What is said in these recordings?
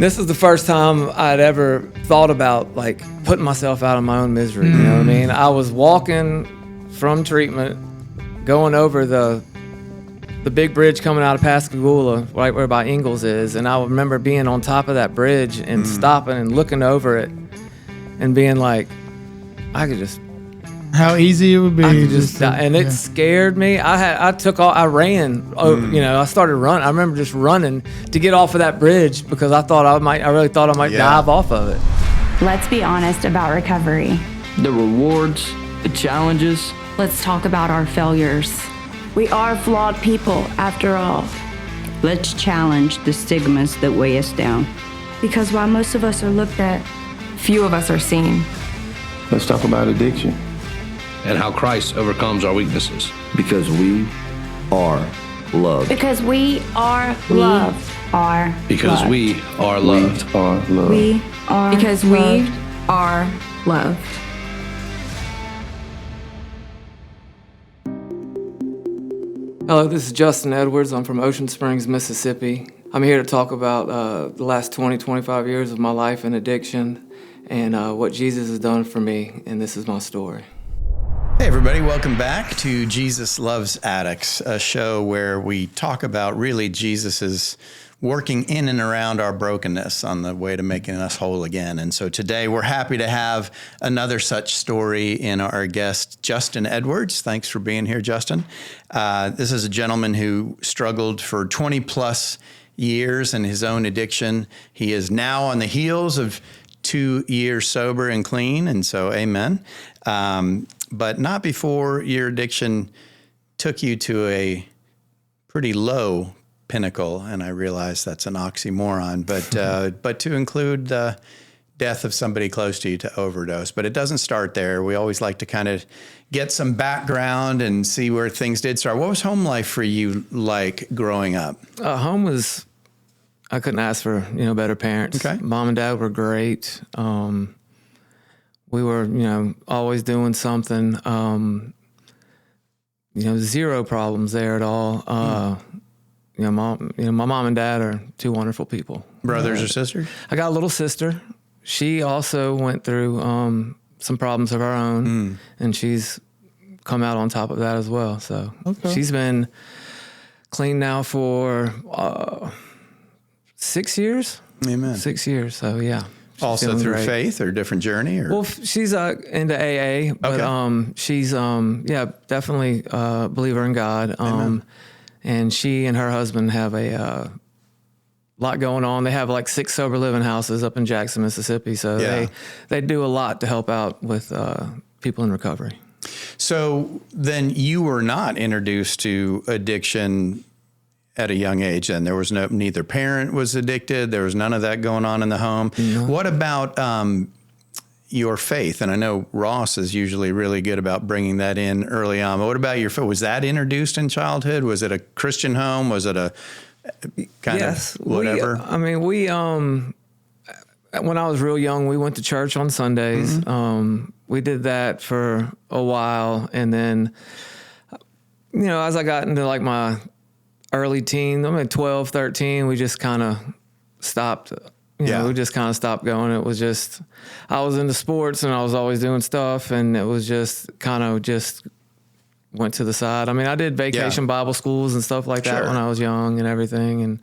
This is the first time I'd ever thought about like putting myself out of my own misery. You know what I mean? I was walking from treatment, going over the big bridge coming out of Pascagoula, right where by Ingalls is, and I remember being on top of that bridge and stopping and looking over it and being like, I could just... How easy it would be. I could just die. And it scared me. I ran. I started running. I remember just running to get off of that bridge because I really thought I might dive off of it. Let's be honest about recovery. The rewards, the challenges. Let's talk about our failures. We are flawed people, after all. Let's challenge the stigmas that weigh us down. Because while most of us are looked at, few of us are seen. Let's talk about addiction. And how Christ overcomes our weaknesses. Because we are loved. Because we are loved. Because we are loved. We are loved. Because we are loved. Hello, this is Justin Edwards. I'm from Ocean Springs, Mississippi. I'm here to talk about the last 25 years of my life in addiction and what Jesus has done for me, and this is my story. Hey everybody, welcome back to Jesus Loves Addicts, a show where we talk about really Jesus' working in and around our brokenness on the way to making us whole again. And so today we're happy to have another such story in our guest, Justin Edwards. Thanks for being here, Justin. This is a gentleman who struggled for 20 plus years in his own addiction. He is now on the heels of 2 years sober and clean, and so amen. But not before your addiction took you to a pretty low pinnacle, and I realize that's an oxymoron, but to include the death of somebody close to you to overdose. But it doesn't start there. We always like to kind of get some background and see where things did start. What was home life for you like growing up? Home was, I couldn't ask for better parents. Okay. Mom and Dad were great. We were, always doing something, zero problems there at all. My mom and dad are two wonderful people. Brothers or sisters? I got a little sister. She also went through some problems of her own, and she's come out on top of that as well. So she's been clean now for 6 years. Amen. 6 years, so yeah. Also through faith or different journey? Or? Well, she's into AA, but she's, definitely a believer in God. And she and her husband have a lot going on. They have like 6 sober living houses up in Jackson, Mississippi. So they do a lot to help out with people in recovery. So then you were not introduced to addiction at a young age, and there was neither parent was addicted. There was none of that going on in the home. No. What about your faith? And I know Ross is usually really good about bringing that in early on. But what about your faith? Was that introduced in childhood? Was it a Christian home? Was it a kind of whatever? We when I was real young, we went to church on Sundays. We did that for a while, and then as I got into like my early teen, 12, 13, we just kind of stopped, we just kind of stopped going. It was just, I was into sports and I was always doing stuff, and it was just kind of just went to the side. I did vacation Bible schools and stuff like that when I was young and everything.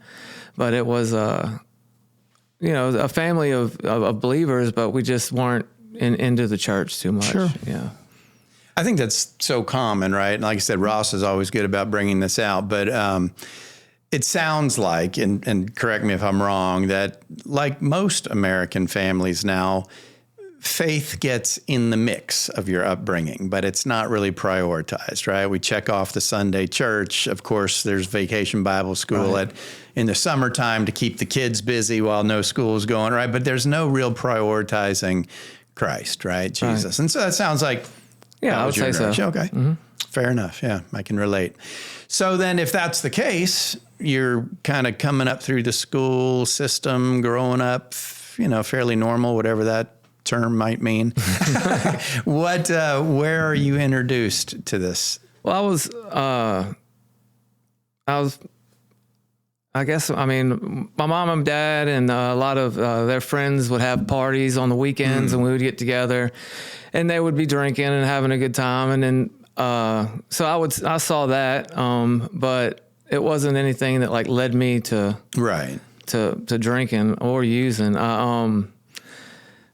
But it was, a family of believers, but we just weren't into the church too much. Sure. Yeah. I think that's so common, right? And like I said, Ross is always good about bringing this out, but it sounds like, and correct me if I'm wrong, that like most American families now, faith gets in the mix of your upbringing, but it's not really prioritized, right? We check off the Sunday church. Of course, there's vacation Bible school in the summertime to keep the kids busy while no school is going, right? But there's no real prioritizing Christ, right? Jesus. Right. And so that sounds like, I would say so. Okay. Fair enough. Yeah, I can relate. So then if that's the case, you're kind of coming up through the school system, growing up, fairly normal, whatever that term might mean. Where are you introduced to this? Well, I guess, I mean, my mom and dad and a lot of their friends would have parties on the weekends and we would get together and they would be drinking and having a good time. And then, so I saw that, but it wasn't anything that like led me to drinking or using.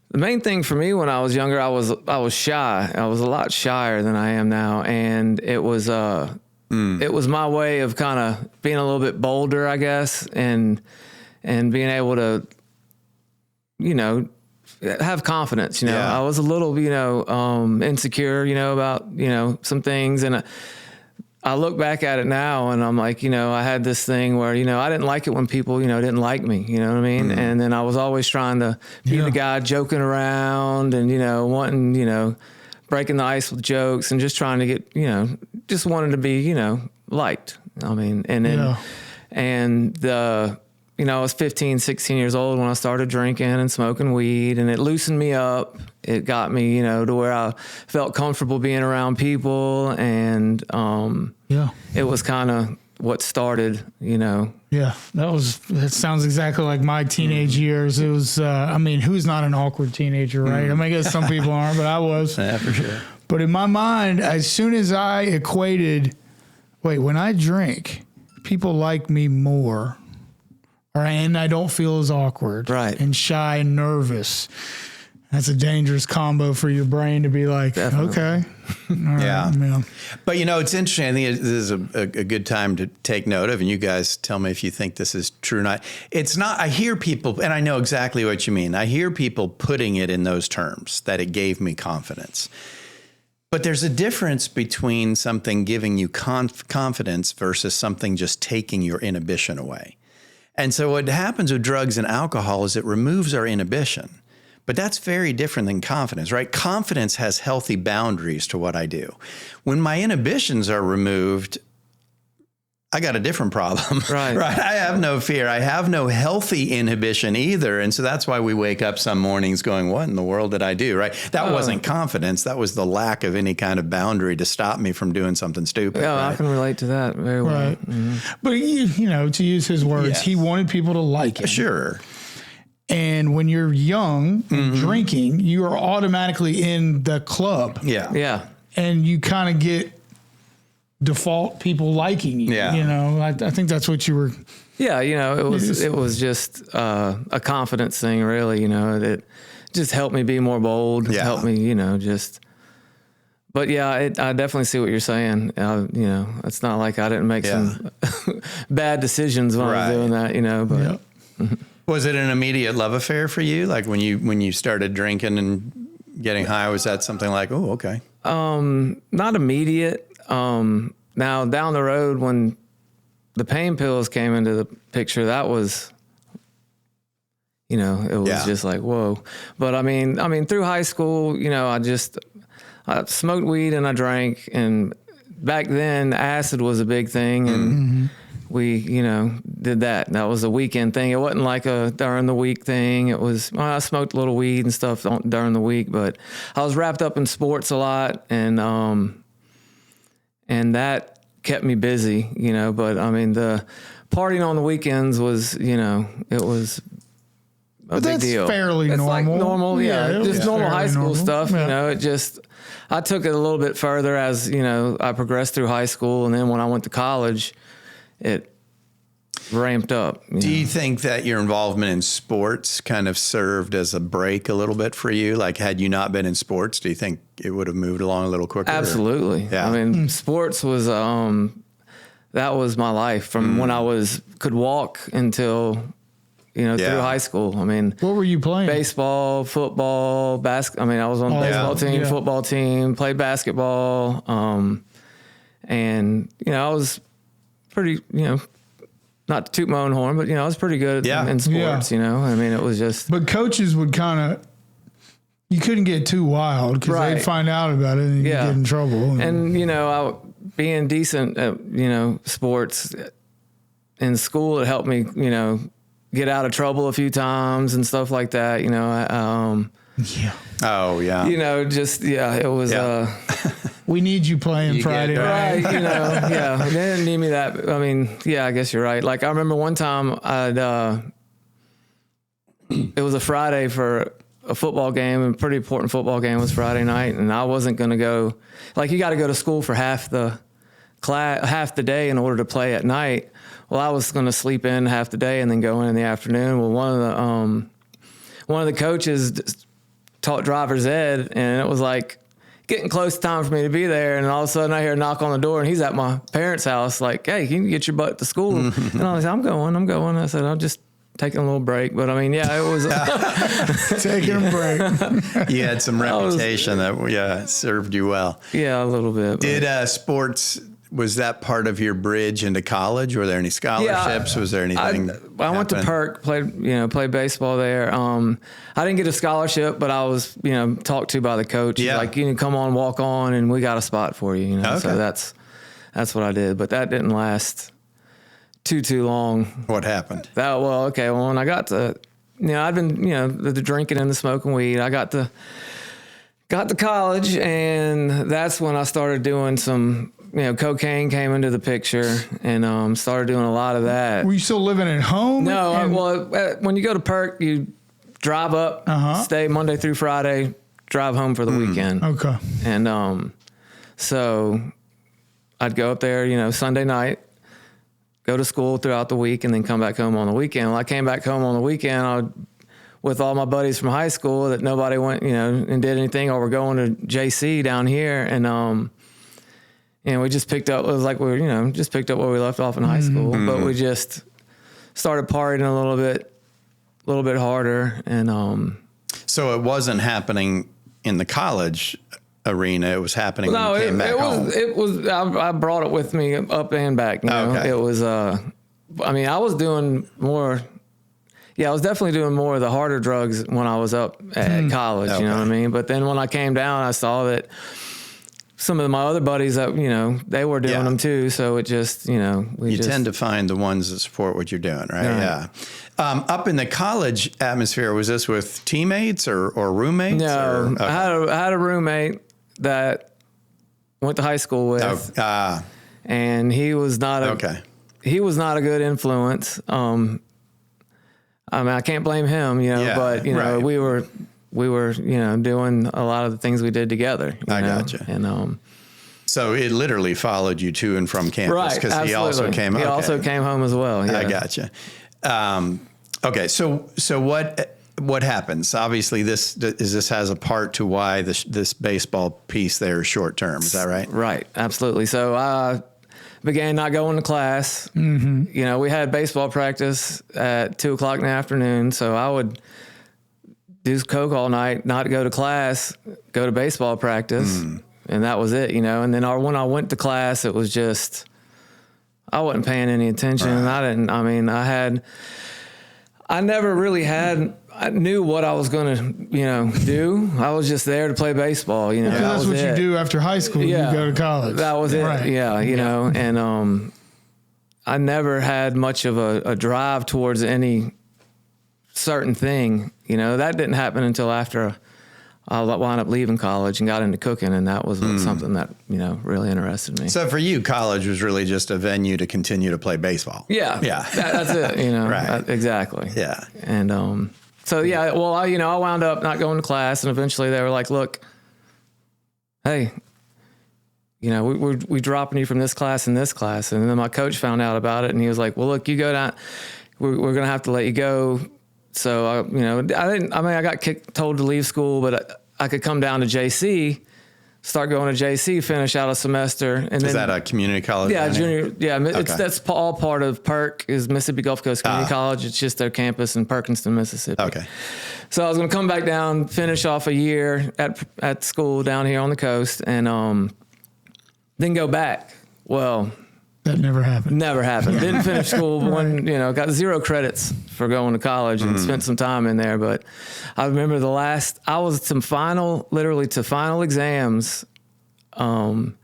The main thing for me when I was younger, I was shy. I was a lot shyer than I am now. And it was my way of kind of being a little bit bolder, I guess, and being able to, have confidence. I was a little, insecure, about, some things. And I look back at it now and I'm like, I had this thing where, I didn't like it when people, didn't like me, you know what I mean? And then I was always trying to be the guy joking around and, wanting, breaking the ice with jokes and just trying to get, just wanted to be, liked. I mean, and then, I was 15, 16 years old when I started drinking and smoking weed, and it loosened me up. It got me, to where I felt comfortable being around people, and it was kind of what started, Yeah, that sounds exactly like my teenage years. It was, who's not an awkward teenager, right? I guess some people aren't, but I was. Yeah, for sure. But in my mind, as soon as I equated, when I drink, people like me more, and I don't feel as awkward, right, and shy and nervous. That's a dangerous combo for your brain to be like, definitely. Okay. Yeah. Right, but, it's interesting. I think this is a good time to take note of, and you guys tell me if you think this is true or not. It's not, I hear people, and I know exactly what you mean. I hear people putting it in those terms, that it gave me confidence. But there's a difference between something giving you confidence versus something just taking your inhibition away. And so what happens with drugs and alcohol is it removes our inhibition. But that's very different than confidence, right? Confidence has healthy boundaries to what I do. When my inhibitions are removed, I got a different problem, right? I have no fear. I have no healthy inhibition either. And so that's why we wake up some mornings going, what in the world did I do, right? That wasn't confidence. That was the lack of any kind of boundary to stop me from doing something stupid. Yeah, right? I can relate to that very well. Right. But, to use his words, he wanted people to like him. Sure. And when you're young and drinking, you are automatically in the club. Yeah. Yeah. And you kind of get default people liking you. Yeah. I think that's what you were. Yeah. It was just a confidence thing, really, that just helped me be more bold, helped me, but yeah, I definitely see what you're saying. It's not like I didn't make some bad decisions when I was doing that, but. Yep. Was it an immediate love affair for you? Like when you started drinking and getting high, was that something like, oh, okay? Not immediate. Now down the road when the pain pills came into the picture, that was, it was just like, whoa. But I mean, through high school, I smoked weed and I drank, and back then acid was a big thing, and we, did that. That was a weekend thing. It wasn't like a during the week thing. It was, I smoked a little weed and stuff during the week, but I was wrapped up in sports a lot, and that kept me busy, but I mean, the partying on the weekends was, it was a big deal. That's fairly normal. Like normal, just normal high school stuff, Yeah. I took it a little bit further as, I progressed through high school, and then when I went to college, it ramped up. Do you think that your involvement in sports kind of served as a break a little bit for you? Like, had you not been in sports, do you think it would have moved along a little quicker? Absolutely. Yeah. I mean, sports was, that was my life from when I could walk until, through high school. I mean, what were you playing? Baseball, football, basketball. I mean, I was on the baseball team, football team, played basketball. And, I was pretty, not to toot my own horn, but, I was pretty good in sports, I mean, it was just. But coaches would you couldn't get too wild because they'd find out about it and you'd get in trouble. And, being decent at, sports in school, it helped me, get out of trouble a few times and stuff like that, Oh, yeah. it was, We need you playing Friday night. Right, yeah. They didn't need me that. I mean, yeah, I guess you're right. Like, I remember one time it was a Friday for a football game, and a pretty important football game was Friday night, and I wasn't going to go. Like, you got to go to school for half the day in order to play at night. Well, I was going to sleep in half the day and then go in the afternoon. Well, one of the coaches taught driver's ed, and it was like getting close to time for me to be there. And all of a sudden I hear a knock on the door, and he's at my parents' house like, "Hey, can you get your butt to school?" And I was like, I'm going. I said, I'm just taking a little break. But I mean, yeah, it was taking a break. You had some reputation that served you well. Yeah, a little bit. Did sports, was that part of your bridge into college? Were there any scholarships? Was there anything? I went to Perk, played baseball there. I didn't get a scholarship, but I was, talked to by the coach. Yeah. Like, come on, walk on, and we got a spot for you. Okay. So that's what I did. But that didn't last too long. What happened? Well, when I got to, I'd been, the drinking and the smoking weed. I got to college, and that's when I started doing some. Cocaine came into the picture, and started doing a lot of that. Were you still living at home? No, when you go to Perk, you drive up, stay Monday through Friday, drive home for the weekend. Okay. And so I'd go up there, Sunday night, go to school throughout the week, and then come back home on the weekend. When I came back home on the weekend, with all my buddies from high school that nobody went, and did anything, or were going to JC down here, and we just picked up. It was like just picked up where we left off in high school, but we just started partying a little bit harder, and so it wasn't happening in the college arena. It was happening when you came back home. It was. I brought it with me up and back. Okay. It was. I was doing more. Yeah, I was definitely doing more of the harder drugs when I was up at college. Okay. You know what I mean? But then when I came down, I saw that some of my other buddies that, they were doing them too. So it just, you tend to find the ones that support what you're doing, right? Yeah. Up in the college atmosphere, was this with teammates or roommates? No, okay. I had a roommate that went to high school with, and he was not a good influence. I can't blame him, but right. we were, doing a lot of the things we did together. I gotcha. And so it literally followed you to and from campus, right? Because he also came. He also came home as well. Yeah. I gotcha. Okay, so what happens? Obviously, this has a part to why this baseball piece there is short term. Is that right? Right. Absolutely. So I began not going to class. Mm-hmm. We had baseball practice at 2:00 in the afternoon, so I would do coke all night, not go to class, go to baseball practice, and that was it, And then when I went to class, it was just, I wasn't paying any attention. Right. And I never really I knew what I was going to, do. I was just there to play baseball, that's what you do after high school. Yeah. You go to college. That was it. Right. Yeah. And I never had much of a drive towards any certain thing. That didn't happen until after I wound up leaving college and got into cooking, and that was something that really interested me. So for you, college was really just a venue to continue to play baseball. Yeah, that's it. Right. Exactly. Yeah, and so yeah, well, I wound up not going to class, and eventually they were like, "Look, hey, we're dropping you from this class and this class," and then my coach found out about it, and he was like, "Well, look, you go down. We're gonna have to let you go." So I got told to leave school, but I could come down to JC, start going to JC, finish out a semester, and is that a community college? Yeah, junior. Yeah, that's all part of Perk is Mississippi Gulf Coast Community College. It's just their campus in Perkinston, Mississippi. Okay. So I was going to come back down, finish off a year at school down here on the coast, and then go back. Well, that never happened. Never happened. Didn't finish school. Got 0 credits for going to college and spent some time in there. But I remember I was to final exams, and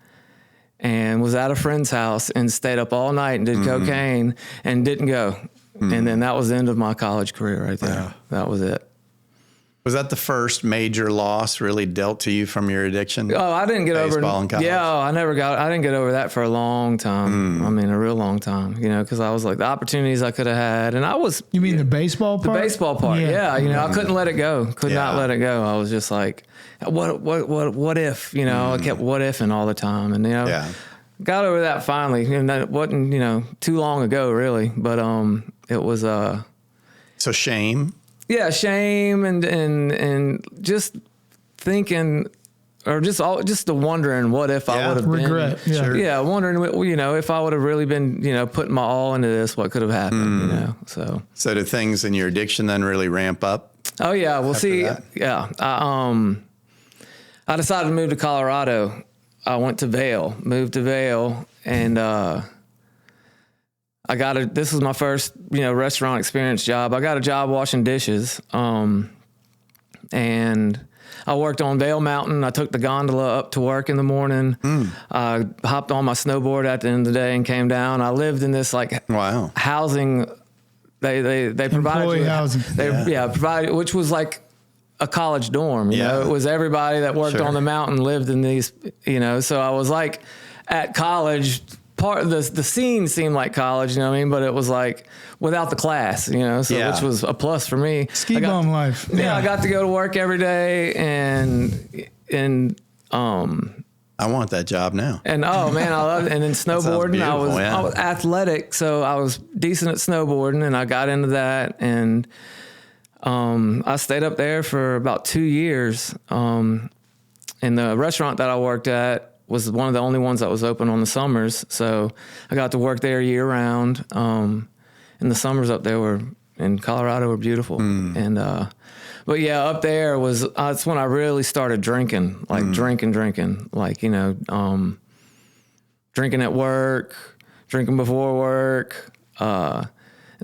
was at a friend's house and stayed up all night and did cocaine and didn't go. And then that was the end of my college career right there. That was it. Was that the first major loss really dealt to you from your addiction? Oh, I didn't get over. In college? Yeah, I didn't get over that for a long time. I mean, a real long time. Because I was like the opportunities I could have had, and I was. You mean the baseball part? The baseball part. Yeah. I couldn't let it go. Could not let it go. I was just like, what if? I kept what ifing all the time, and got over that finally. And that wasn't too long ago really, but it was So shame. Yeah, shame and just thinking, or just the wondering, what if I would have been regret? Yeah, wondering, if I would have really been, putting my all into this, what could have happened? So do things in your addiction then really ramp up? Oh yeah, well, see, I decided to move to Colorado. I went to moved to Vail, and this was my first, restaurant experience job. I got a job washing dishes. And I worked on Vail Mountain. I took the gondola up to work in the morning. I hopped on my snowboard at the end of the day and came down. I lived in this housing. They provided employee housing. Provided, which was like a college dorm. You know, it was everybody that worked on the mountain lived in these. So I was like at college. Part of the scene seemed like college, but it was like without the class, which was a plus for me. Ski bum life. Yeah, I got to go to work every day and I want that job now. And I loved it. And then snowboarding, I was athletic, so I was decent at snowboarding, and I got into that, and I stayed up there for about 2 years. And the restaurant that I worked at was one of the only ones that was open on the summers. So I got to work there year round. And the summers up there in Colorado were beautiful. And, but yeah, up there that's when I really started drinking, like drinking, like, drinking at work, drinking before work, and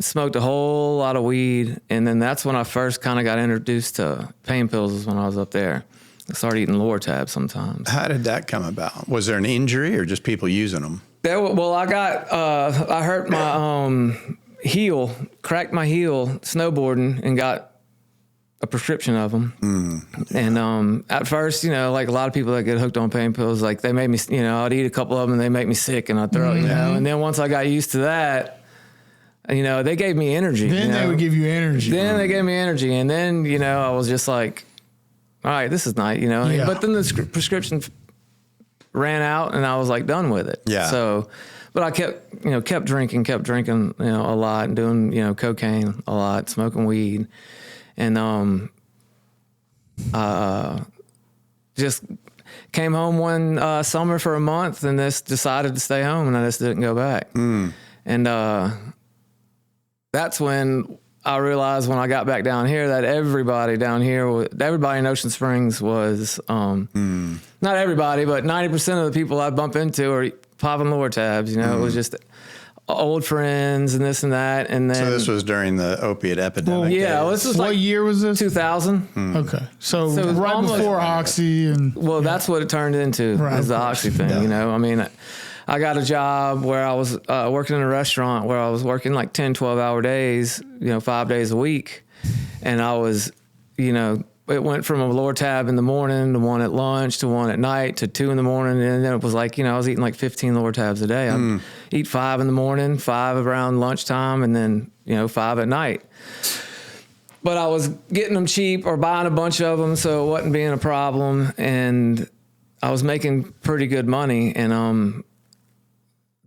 smoked a whole lot of weed. And then that's when I first kind of got introduced to pain pills, is when I was up there. I started eating Lortab sometimes. How did that come about? Was there an injury or just people using them? I hurt my heel, cracked my heel snowboarding, and got a prescription of them. And at first, like a lot of people that get hooked on pain pills, like they made me, I'd eat a couple of them and they make me sick and I'd throw it, And then once I got used to that, they gave me energy. Then they would give you energy. Then they gave me energy. And then, I was just like, all right, this is nice, But then the prescription ran out, and I was like done with it. Yeah. So, but I kept drinking, a lot, and doing, cocaine a lot, smoking weed, and just came home one summer for a month, and just decided to stay home, and I just didn't go back. And that's when I realized, when I got back down here, that everybody in Ocean Springs was, not everybody, but 90% of the people I bump into are popping Lortabs. It was just old friends and this and that. And then, so this was during the opiate epidemic. Well, yeah, this was what year was this? 2000. Okay, so right before Oxy and. Well, that's what it turned into, is the Oxy thing. I mean, I got a job where I was working in a restaurant where I was working like 10, 12-hour days, 5 days a week. And I was, it went from a Lortab in the morning to one at lunch to one at night to 2 in the morning. And then it was like, I was eating like 15 Lortabs a day. I'd eat 5 in the morning, 5 around lunchtime, and then, 5 at night. But I was getting them cheap or buying a bunch of them, so it wasn't being a problem. And I was making pretty good money. And,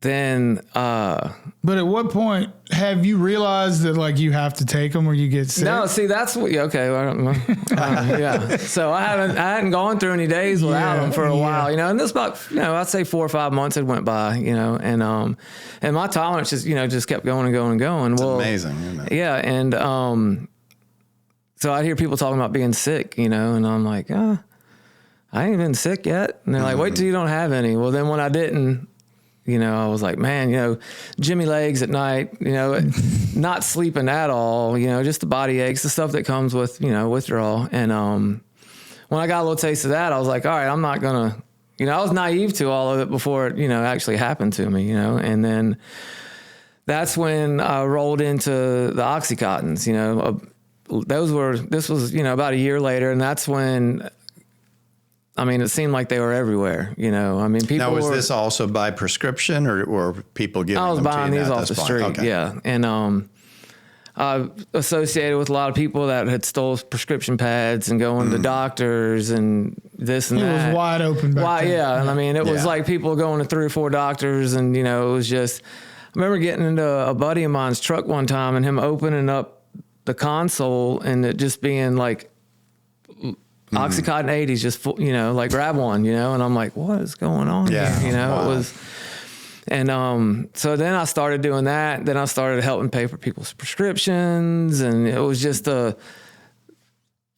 then, but at what point have you realized that like you have to take them or you get sick? No, see, that's what. Okay, yeah. So I hadn't gone through any days without them for a while, And this about, I'd say 4 or 5 months had went by, and my tolerance just kept going and going and going. It's amazing, isn't it? Yeah, and so I'd hear people talking about being sick, and I'm like, I ain't been sick yet, and they're like, wait till you don't have any. Well, then when I didn't. I was like, man, Jimmy legs at night, not sleeping at all, just the body aches, the stuff that comes with, withdrawal. And when I got a little taste of that, I was like, all right, I'm not going to, I was naive to all of it before it, actually happened to me, And then that's when I rolled into the Oxycontins, this was, about a year later. And that's when, it seemed like they were everywhere, people. Now, was this also by prescription or people giving them to you? I was buying these off the street. Okay. Yeah. And, I associated with a lot of people that had stole prescription pads and going to doctors and this and that. It was wide open back then. Yeah. And it was like people going to 3 or 4 doctors and, it was just, I remember getting into a buddy of mine's truck one time and him opening up the console and it just being like Oxycontin 80s, just full, like grab one, and I'm like, what is going on here? Wow. It was, and so then I started doing that. Then I started helping pay for people's prescriptions, and it was just a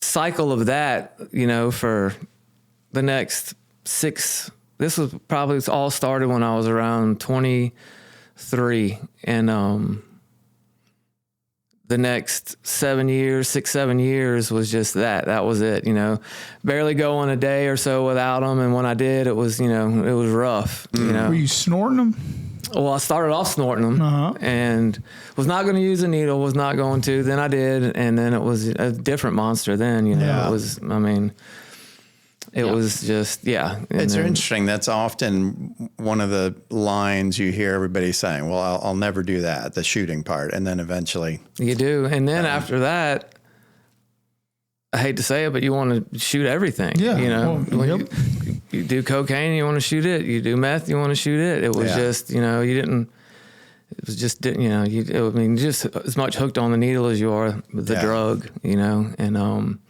cycle of that, for the next 6. This was probably all started when I was around 23, and the next 7 years, 6, 7 years was just that. That was it, barely going a day or so without them. And when I did, it was, it was rough, Were you snorting them? Well, I started off snorting them and was not going to use a needle, was not going to. Then I did. And then it was a different monster then, It was, it was just, It's interesting. That's often one of the lines you hear everybody saying, well, I'll never do that, the shooting part. And then eventually. You do. And then after that, I hate to say it, but you want to shoot everything. Yeah. You do cocaine, you want to shoot it. You do meth, you want to shoot it. It was just, you didn't. It was just, just as much hooked on the needle as you are with the drug, and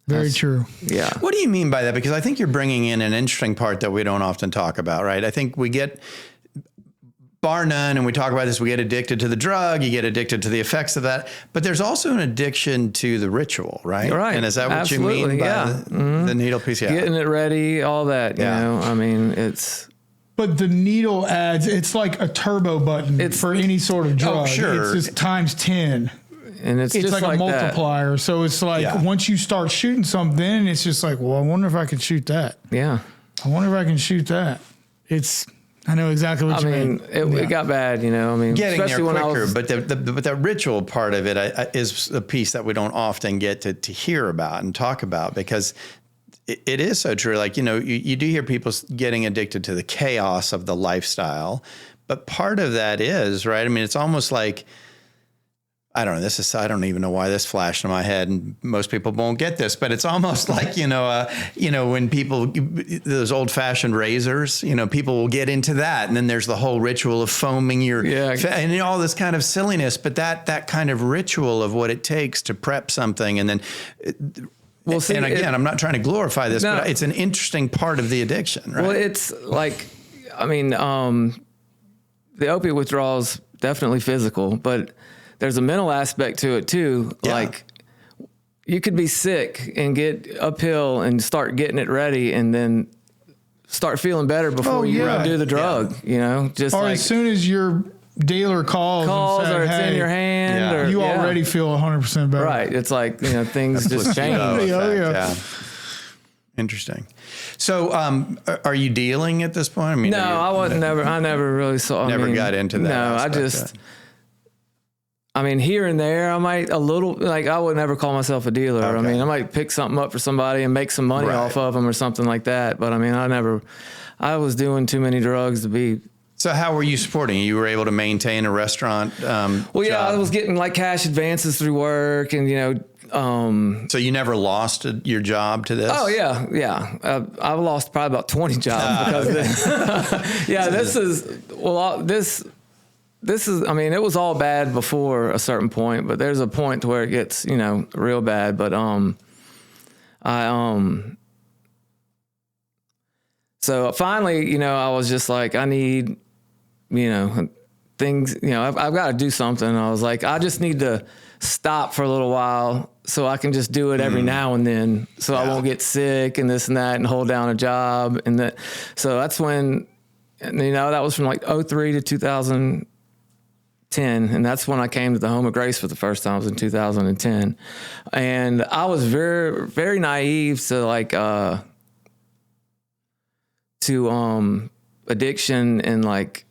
Very true. Yeah. What do you mean by that? Because I think you're bringing in an interesting part that we don't often talk about, right? I think we get, bar none, and we talk about this, we get addicted to the drug, you get addicted to the effects of that, but there's also an addiction to the ritual, right? Right. And is that what you mean by the needle piece? Yeah. Getting it ready, all that, you know? it's... But the needle adds, it's like a turbo button for any sort of drug. Oh, sure. It's just times 10. And it's just like a multiplier. That. So it's like once you start shooting something, it's just like, well, I wonder if I could shoot that. Yeah. I wonder if I can shoot that. I know exactly what you mean. It got bad, Getting there quicker, but the ritual part of it is a piece that we don't often get to hear about and talk about, because it is so true. Like, you do hear people getting addicted to the chaos of the lifestyle, but part of that is, right? It's almost like, I don't know. I don't even know why this flashed in my head, and most people won't get this, but it's almost like, when people, those old fashioned razors, people will get into that. And then there's the whole ritual of foaming and all this kind of silliness, but that kind of ritual of what it takes to prep something. And then, and again, I'm not trying to glorify this, but it's an interesting part of the addiction, right? Well, it's like, the opiate withdrawal is definitely physical, but there's a mental aspect to it too. Yeah. Like, you could be sick and get uphill and start getting it ready and then start feeling better before you do the drug, just or like, as soon as your dealer calls and says, or it's in your hand, or you already feel 100% better. Right. It's like, things just change. Yeah. Interesting. So, are you dealing at this point? No, I never really saw. Never got into that. No, I just. Here and there, I might a little, like, I would never call myself a dealer. Okay. I might pick something up for somebody and make some money off of them or something like that. But I was doing too many drugs to be. So how were you supporting? You were able to maintain a restaurant job? I was getting like cash advances through work and, so you never lost your job to this? Oh yeah. I've lost probably about 20 jobs because this is, it was all bad before a certain point, but there's a point to where it gets, real bad. But, so finally, I was just like, I need, things, I've got to do something. I was like, I just need to stop for a little while so I can just do it every now and then, so I won't get sick and this and that and hold down a job. And that, so that's when, that was from like 2003 to 2010. And that's when I came to the Home of Grace for the first time. It was in 2010. And I was very, very naive to like, to addiction and like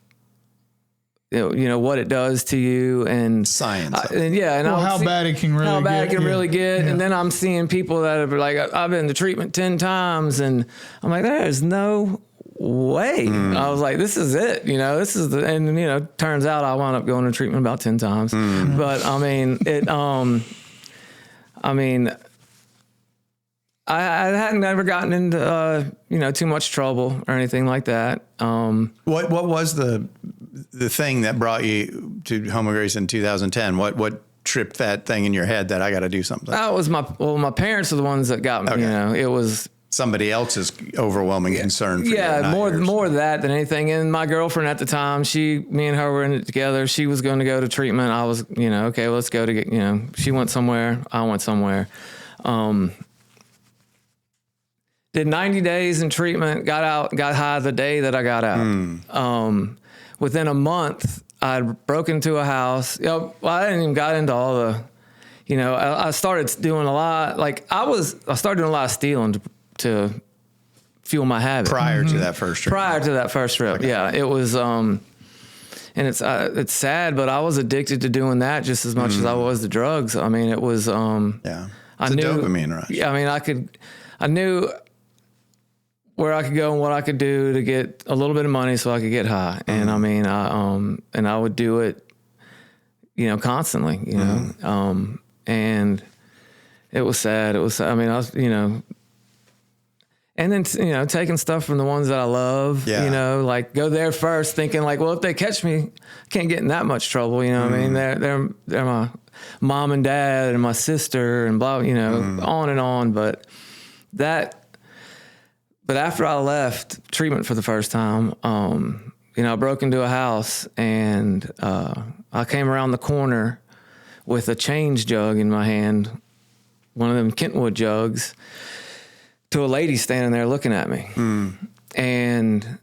what it does to you and science. How bad it can really get. And then I'm seeing people that are like, I've been to treatment 10 times, and I'm like, there's no way. I was like, this is it, this is turns out I wound up going to treatment about 10 times. But I hadn't ever gotten into, too much trouble or anything like that. What was the thing that brought you to Home of Grace in 2010? What tripped that thing in your head that I got to do something? That was my parents are the ones that got me, Okay. It was somebody else's overwhelming concern for you. More that than anything. And my girlfriend at the time, me and her were in it together. She was going to go to treatment. I was, okay, let's go to get, she went somewhere. I went somewhere. Did 90 days in treatment, got high the day that I got out. Within a month, I'd broken into a house. I didn't even got into all the, I started doing a lot. Like I started doing a lot of stealing to fuel my habit. Prior to that first trip. Okay. Yeah. It was, and it's sad, but I was addicted to doing that just as much as I was the drugs. I mean, it was, It's a dopamine rush. Yeah. I mean, I knew where I could go and what I could do to get a little bit of money so I could get high. And I mean, I would do it, constantly, and it was sad. I mean, I was, and then, taking stuff from the ones that I love, like go there first thinking like, well, if they catch me, I can't get in that much trouble. I mean, they're my mom and dad and my sister and blah, on and on. But after I left treatment for the first time, I broke into a house and I came around the corner with a change jug in my hand, one of them Kentwood jugs, to a lady standing there looking at me. And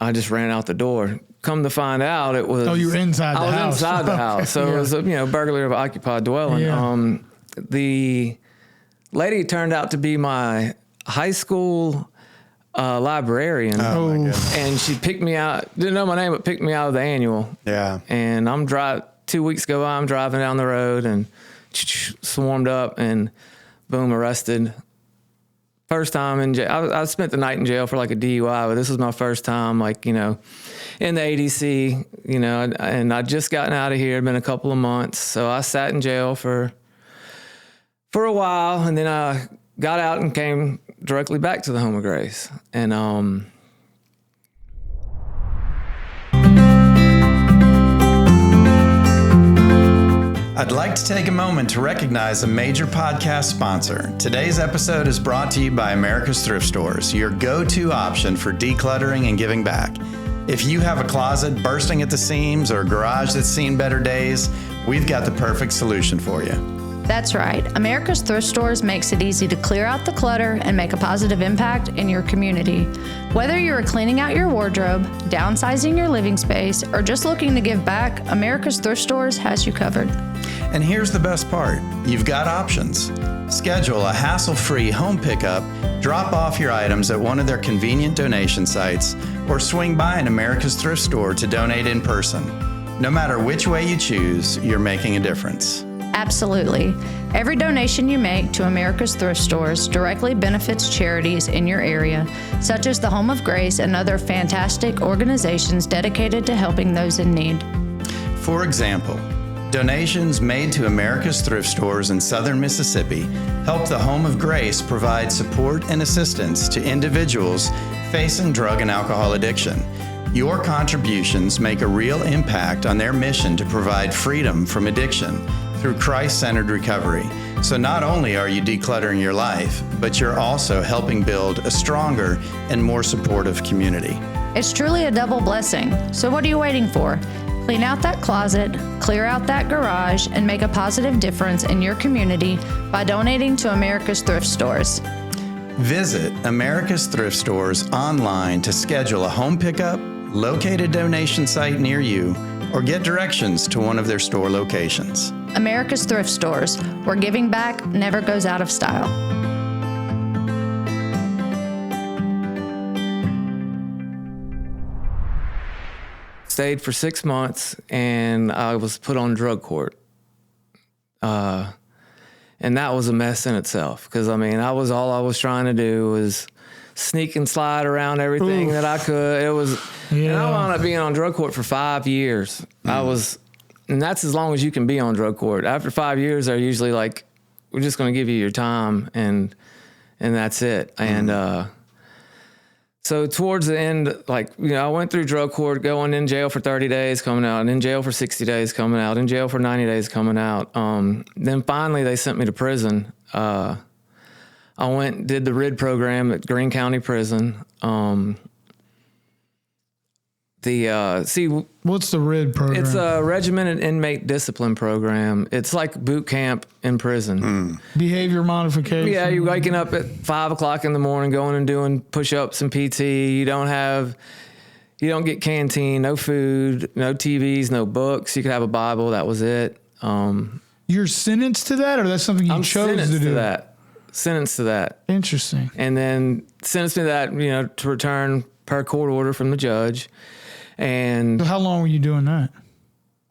I just ran out the door. Come to find out, it was... Oh, you were inside the house. I was inside the house. So it was a burglary of an occupied dwelling. Yeah. The lady turned out to be my high school librarian. Oh my goodness. And she picked me out, didn't know my name, but picked me out of the annual. Yeah. And 2 weeks ago, I'm driving down the road and swarmed up and boom, arrested. First time in jail. I spent the night in jail for like a DUI, but this was my first time, like, in the ADC, and I'd just gotten out of here. It'd been a couple of months. So I sat in jail for a while, and then I got out and came directly back to the Home of Grace. And I'd like to take a moment to recognize a major podcast sponsor. Today's episode is brought to you by America's Thrift Stores, your go-to option for decluttering and giving back. If you have a closet bursting at the seams or a garage that's seen better days, we've got the perfect solution for you. That's right. America's Thrift Stores makes it easy to clear out the clutter and make a positive impact in your community. Whether you're cleaning out your wardrobe, downsizing your living space, or just looking to give back, America's Thrift Stores has you covered. And here's the best part. You've got options. Schedule a hassle-free home pickup, drop off your items at one of their convenient donation sites, or swing by an America's Thrift Store to donate in person. No matter which way you choose, you're making a difference. Absolutely. Every donation you make to America's Thrift Stores directly benefits charities in your area, such as the Home of Grace and other fantastic organizations dedicated to helping those in need. For example, donations made to America's Thrift Stores in southern Mississippi help the Home of Grace provide support and assistance to individuals facing drug and alcohol addiction. Your contributions make a real impact on their mission to provide freedom from addiction through Christ-centered recovery. So not only are you decluttering your life, but you're also helping build a stronger and more supportive community. It's truly a double blessing. So what are you waiting for? Clean out that closet, clear out that garage, and make a positive difference in your community by donating to America's Thrift Stores. Visit America's Thrift Stores online to schedule a home pickup, locate a donation site near you, or get directions to one of their store locations. America's Thrift Stores, where giving back never goes out of style. stayed for 6 months, and I was put on drug court. And that was a mess in itself, because, I mean, all I was trying to do was sneak and slide around everything that I could. It was, and I wound up being on drug court for 5 years. And that's as long as you can be on drug court. After 5 years, they're usually like, we're just going to give you your time, and that's it. And so towards the end, like, you know, I went through drug court, going in jail for 30 days, coming out, and in jail for 60 days, coming out, in jail for 90 days, coming out. Then finally they sent me to prison. I went and did the RID program at Greene County Prison. What's the RID program? It's a regimented inmate discipline program. It's like boot camp in prison. Behavior modification. Yeah, you're waking up at 5 o'clock in the morning, going and doing push-ups and PT. You don't get canteen, no food, no TVs, no books. You could have a Bible. That was it. You're sentenced to that, or that's something you chose to do? Sentenced to that. Interesting. And then sentenced to that, you know, to return per court order from the judge. And so how long were you doing that?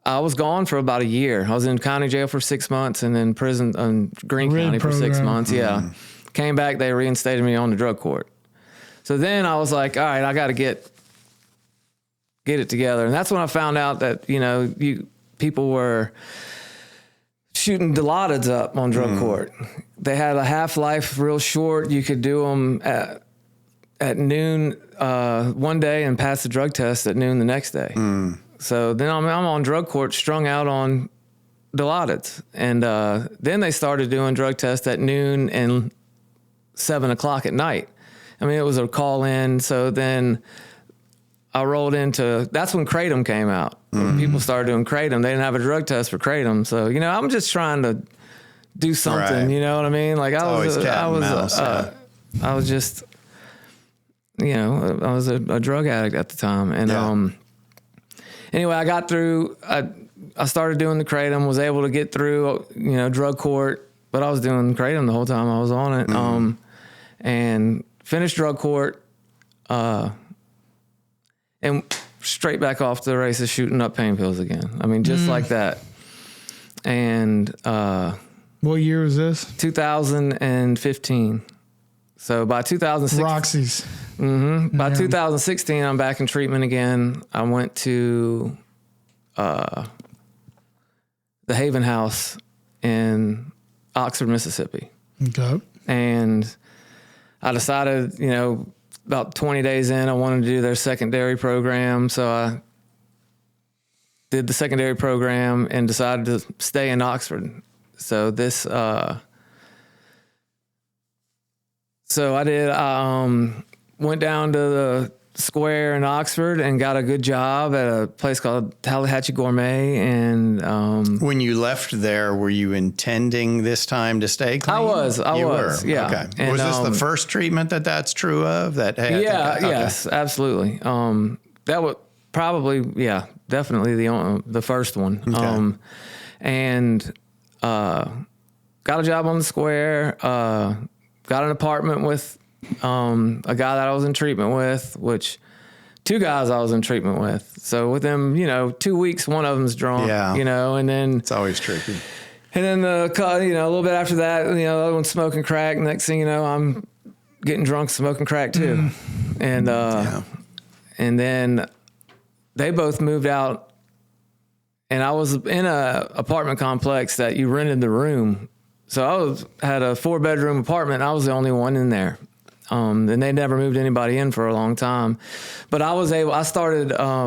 I was gone for about a year. I was in county jail for 6 months, and then prison in Greene County for 6 months. Yeah. Came back, they reinstated me on the drug court. So then I was like, all right, I got to get it together. And that's when I found out that, you know, people were shooting Dilaudid up on drug court. They had a half-life real short. You could do them at noon one day and pass the drug test at noon the next day. So then I'm on drug court, strung out on Dilaudids. And then they started doing drug tests at noon and 7 o'clock at night. I mean, it was a call in. So then I rolled into, that's when Kratom came out. When people started doing Kratom. They didn't have a drug test for Kratom. So, you know, I'm just trying to do something, you know what I mean? Like I was just, you know, I was a drug addict at the time. And anyway, I got through, I started doing the Kratom, was able to get through, you know, drug court, but I was doing Kratom the whole time I was on it. And finished drug court, and straight back off to the races, shooting up pain pills again. I mean, just like that. And what year was this? 2015. So by 2016, Roxy's. By 2016, I'm back in treatment again. I went to the Haven House in Oxford, Mississippi. Okay. And I decided, you know, about 20 days in, I wanted to do their secondary program. So I did the secondary program and decided to stay in Oxford. So this, so I did, went down to the square in Oxford and got a good job at a place called Tallahatchie Gourmet. And when you left there, were you intending this time to stay clean? I was. Yeah. Okay. And, was this the first treatment that's true of? Yes, absolutely. That would probably, definitely the first one. Okay. And got a job on the square. Got an apartment with a guy that I was in treatment with, which 2 guys I was in treatment with. So within, 2 weeks, one of them's drunk, and then it's always tricky. And then a little bit after that, the other one's smoking crack. Next thing you know, I'm getting drunk, smoking crack too. And, and then they both moved out, and I was in a apartment complex that you rented the room. So I had a 4-bedroom apartment. And I was the only one in there. And they never moved anybody in for a long time. But I decided, I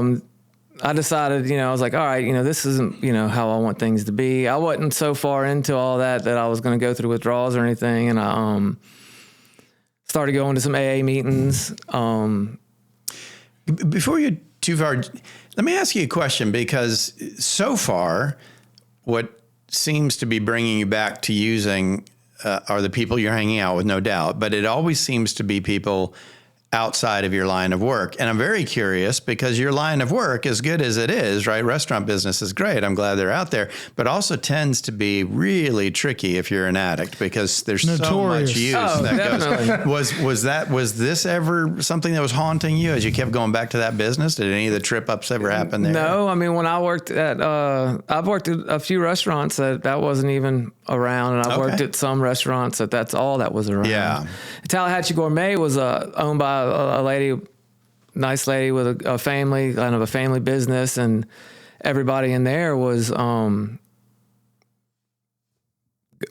was like, all right, this isn't, how I want things to be. I wasn't so far into all that I was going to go through withdrawals or anything. And I started going to some AA meetings. Before you're too far, let me ask you a question, because so far, what seems to be bringing you back to using are the people you're hanging out with, no doubt, but it always seems to be people outside of your line of work. And I'm very curious because your line of work, as good as it is, right? Restaurant business is great. I'm glad they're out there, but also tends to be really tricky if you're an addict because there's so much use that goes. Was this ever something that was haunting you as you kept going back to that business? Did any of the trip ups ever happen there? No, I mean, when I worked at, I've worked at a few restaurants that wasn't even around, and I've worked at some restaurants that's all that was around. Yeah. Tallahatchie Gourmet was owned by a lady, nice lady with a family, kind of a family business, and everybody in there was, nobody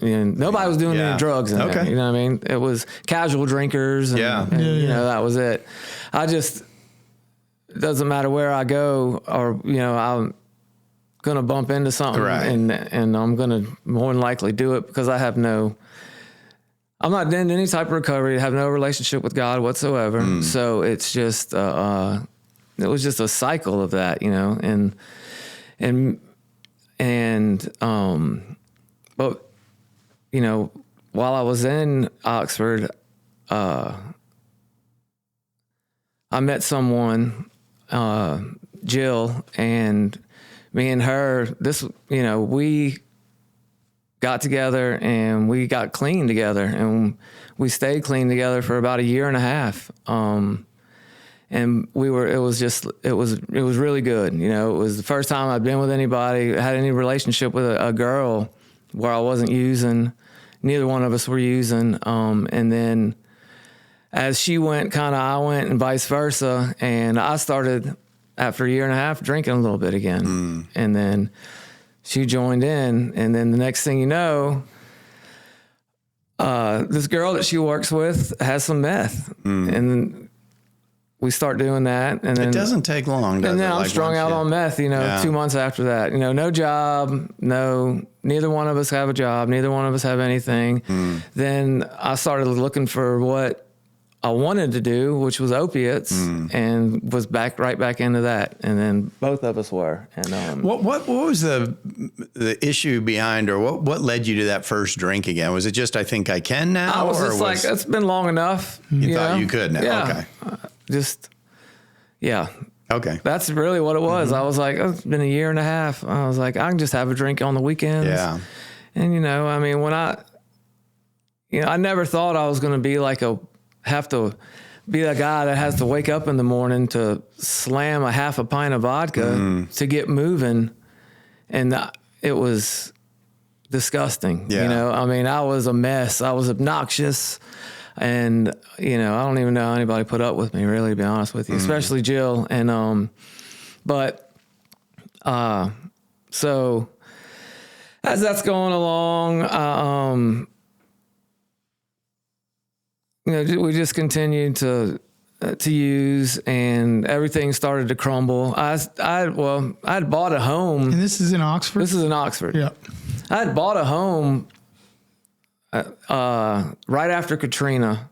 was doing any drugs in there, you know what I mean? It was casual drinkers, and, that was it. It doesn't matter where I go, or, I'm going to bump into something, and I'm going to more than likely do it because I'm not in any type of recovery, have no relationship with God whatsoever. So it's just, it was just a cycle of that, but, while I was in Oxford, I met someone, Jill, and me and her, we got together and we got clean together, and we stayed clean together for about a year and a half. And it was really good. It was the first time I'd been with anybody, had any relationship with a girl where I wasn't using, neither one of us were using. And then as she went, I went, and vice versa. And I started, after a year and a half, drinking a little bit again. And then she joined in, and then the next thing you know, this girl that she works with has some meth, and then we start doing that, and then it doesn't take long. And then I'm strung out on meth. 2 months after that, no job, neither one of us have a job, neither one of us have anything. Then I started looking for what I wanted to do, which was opiates, and was right back into that. And then both of us were. And what was the issue behind, or what led you to that first drink again? Was it just, I think I can now? I was just like, it's been long enough. You thought you could now? Yeah. Okay. Okay. That's really what it was. I was like, it's been a year and a half. I was like, I can just have a drink on the weekends. Yeah. And, when I never thought I was going to be have to be a guy that has to wake up in the morning to slam a half a pint of vodka to get moving. And it was disgusting. Yeah. I was a mess. I was obnoxious. And, I don't even know how anybody put up with me, really, to be honest with you, especially Jill. And, so as that's going along, we just continued to use, and everything started to crumble. I'd bought a home. And this is in Oxford? This is in Oxford. Yeah. I had bought a home right after Katrina.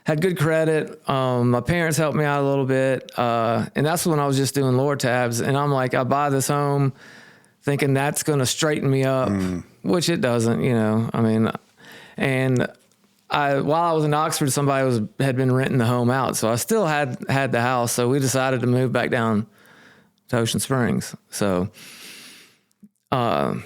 Had good credit. My parents helped me out a little bit. And that's when I was just doing lower tabs. And I'm like, I buy this home thinking that's going to straighten me up, which it doesn't, and while I was in Oxford, somebody had been renting the home out, so I still had the house. So we decided to move back down to Ocean Springs. So the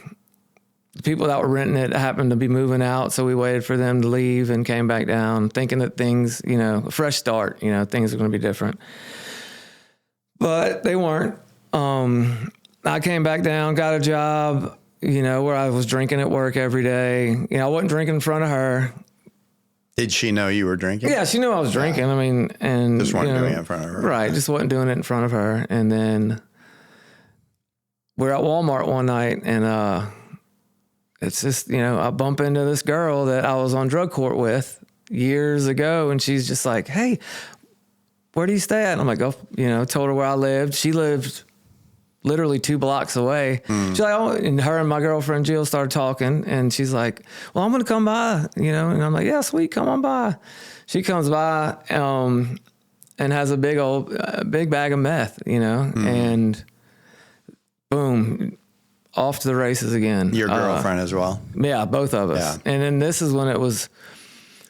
people that were renting it happened to be moving out, so we waited for them to leave and came back down, thinking that things, a fresh start, things are going to be different. But they weren't. I came back down, got a job, where I was drinking at work every day. I wasn't drinking in front of her. Did she know you were drinking? Yeah, she knew I was drinking. And just weren't doing it in front of her. Right, just wasn't doing it in front of her. And then we're at Walmart one night, and it's just, I bump into this girl that I was on drug court with years ago, and she's just like, "Hey, where do you stay at?" And I'm like, told her where I lived. She lived literally 2 blocks away. She's like, "Oh," and her and my girlfriend Jill started talking, and she's like, "Well, I'm going to come by, and I'm like, "Yeah, sweet, come on by." She comes by, and has a big bag of meth, and boom, off to the races again. Your girlfriend as well? Yeah, both of us. Yeah. And then this is when it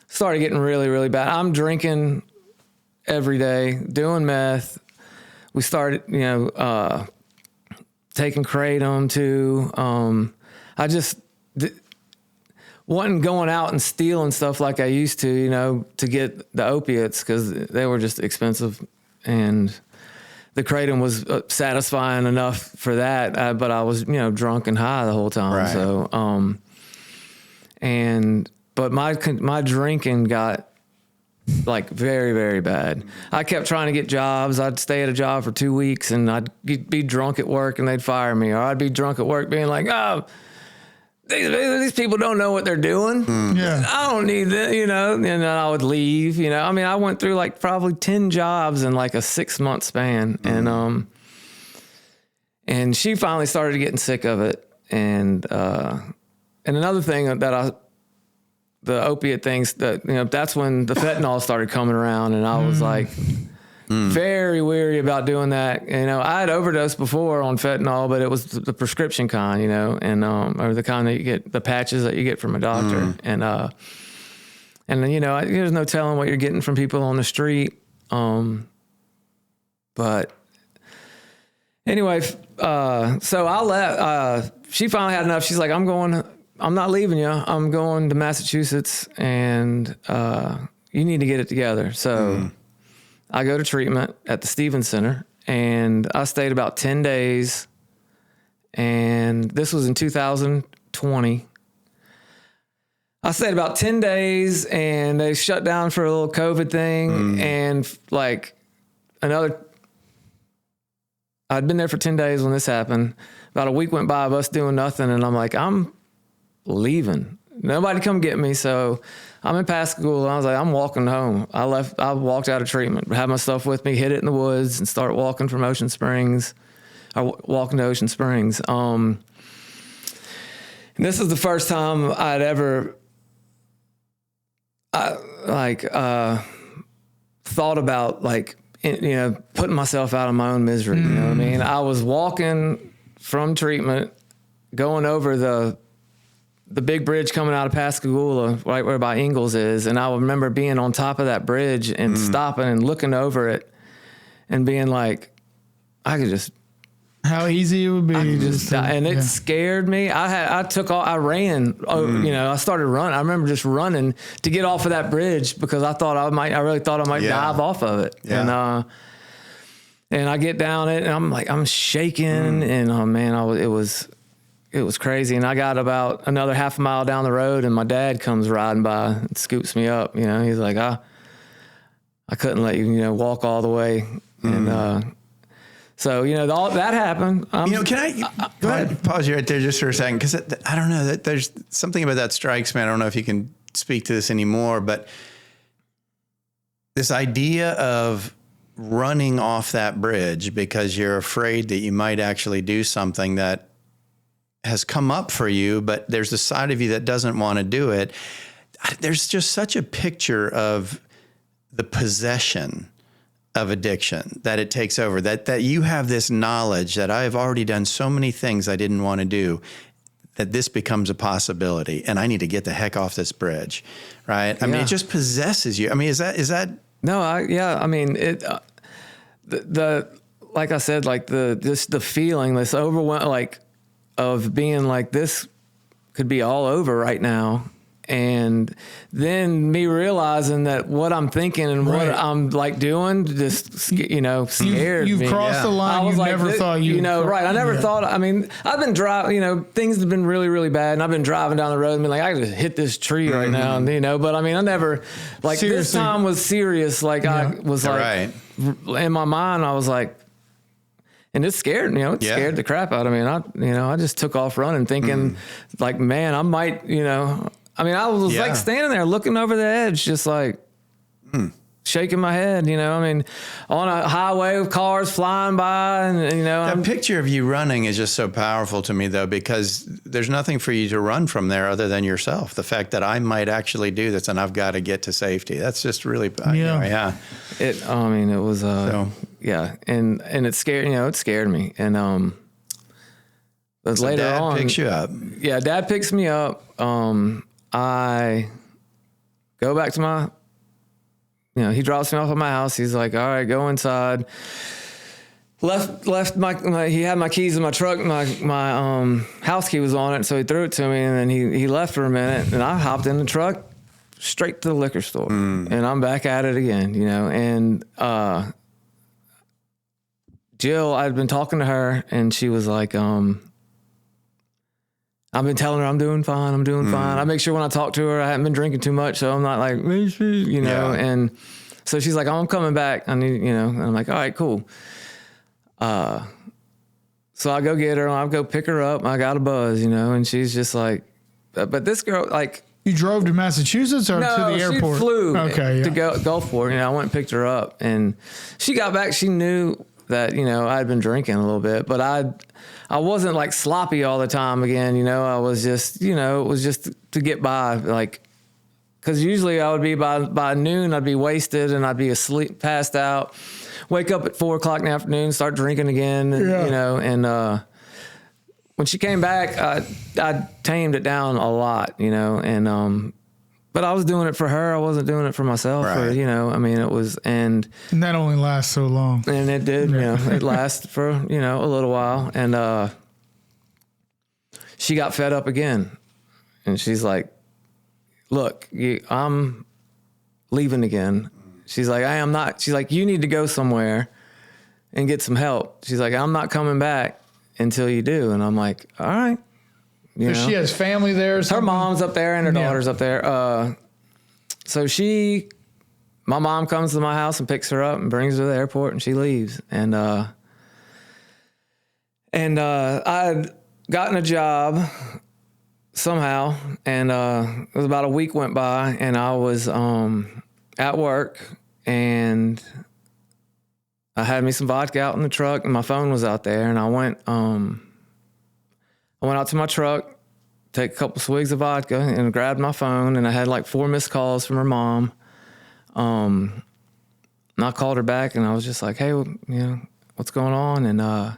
started getting really, really bad. I'm drinking every day, doing meth. We started, taking Kratom too. I just wasn't going out and stealing stuff like I used to, to get the opiates because they were just expensive, and the Kratom was satisfying enough for that. But I was, drunk and high the whole time. Right. So, but my drinking got like very, very bad. I kept trying to get jobs. I'd stay at a job for 2 weeks and I'd be drunk at work and they'd fire me, or I'd be drunk at work being like, oh, these people don't know what they're doing. Yeah. I don't need that, and then I would leave, I went through like probably 10 jobs in like a 6-month span. And she finally started getting sick of it. And another thing that the opiate things that, that's when the fentanyl started coming around, and I was like very weary about doing that. I had overdosed before on fentanyl, but it was the prescription kind, and, or the kind that you get, the patches that you get from a doctor. And then, there's no telling what you're getting from people on the street. But anyway, so I left, she finally had enough. She's like, I'm not leaving you. I'm going to Massachusetts, and you need to get it together. So I go to treatment at the Stevens Center, and I stayed about 10 days, and this was in 2020. I stayed about 10 days, and they shut down for a little COVID thing, and like I'd been there for 10 days when this happened. About a week went by of us doing nothing, and I'm like, I'm leaving. Nobody come get me. So I'm in Pascagoula. I was like, I'm walking home. I walked out of treatment, had my stuff with me, hid it in the woods, and start walking from Ocean Springs. Walking to Ocean Springs. And this is the first time I'd ever thought about putting myself out of my own misery. You know what I mean? I was walking from treatment, going over the big bridge coming out of Pascagoula, right where by Ingalls is. And I remember being on top of that bridge and stopping and looking over it and being like, I could just, how easy it would be. It scared me. I ran, I started running. I remember just running to get off of that bridge because I really thought I might dive off of it. Yeah. And I get down it and I'm like, I'm shaking and oh man, it was crazy. And I got about another half a mile down the road and my dad comes riding by and scoops me up. He's like, I couldn't let you, walk all the way. And, so, all that happened. Can I go ahead, pause you right there just for a second? Because I don't know, that there's something about that strikes me. I don't know if you can speak to this anymore, but this idea of running off that bridge because you're afraid that you might actually do something that has come up for you, but there's a side of you that doesn't want to do it. There's just such a picture of the possession of addiction, that it takes over, that you have this knowledge that I have already done so many things I didn't want to do, that this becomes a possibility and I need to get the heck off this bridge. Right. I mean, it just possesses you. I mean, is that? No, I mean, it, like I said, like the feeling, this overwhelm, of being like, this could be all over right now. And then me realizing that what I'm thinking and what I'm doing just, scared me. You've crossed the line you never thought you right. I never thought, I mean, I've been driving, things have been really, really bad. And I've been driving down the road and been like, I could just hit this tree right now. And, but I mean, I never, seriously. This time was serious. I was in my mind, I was like, and it scared me, it scared the crap out of me. And I just took off running thinking man, I might, I mean, I was standing there looking over the edge, just shaking my head, I mean, on a highway with cars flying by and, That picture of you running is just so powerful to me though, because there's nothing for you to run from there other than yourself. The fact that I might actually do this and I've got to get to safety. That's just really, It was, and it scared, it scared me. And, but so later Dad on, picks you up. Yeah. Dad picks me up. I go back to my, he drops me off at my house. He's like, all right, go inside. Left my he had my keys in my truck. My house key was on it, so he threw it to me, and then he left for a minute, and I hopped in the truck straight to the liquor store, and I'm back at it again, and Jill, I'd been talking to her, and she was like, I've been telling her I'm doing fine. I make sure when I talk to her, I haven't been drinking too much, so I'm not like, and so she's like, oh, I'm coming back. I need, and I'm like, all right, cool. So I go get her, and I go pick her up. I got a buzz, and she's just like, but this girl, like, you drove to Massachusetts or to the airport? She flew to Gulfport. I went and picked her up, and she got back. She knew that, I'd been drinking a little bit, but I wasn't like sloppy all the time again. I was just, it was just to get by, like, cause usually I would be by noon, I'd be wasted and I'd be asleep, passed out, wake up at 4:00 in the afternoon, start drinking again, and, when she came back, I tamed it down a lot, and, but I was doing it for her. I wasn't doing it for myself. Right. Or, it was, and that only lasts so long. And it did, it lasted for, a little while. And she got fed up again. And she's like, look, I'm leaving again. She's like, I am not. She's like, you need to go somewhere and get some help. She's like, I'm not coming back until you do. And I'm like, all right. She has family there. Her mom's up there and her daughter's up there. So my mom comes to my house and picks her up and brings her to the airport, and she leaves. And I'd gotten a job somehow, and it was about a week went by, and I was at work, and I had me some vodka out in the truck, and my phone was out there, and I went out to my truck, take a couple swigs of vodka, and grabbed my phone, and I had like 4 missed calls from her mom. And I called her back, and I was just like, hey, what's going on? And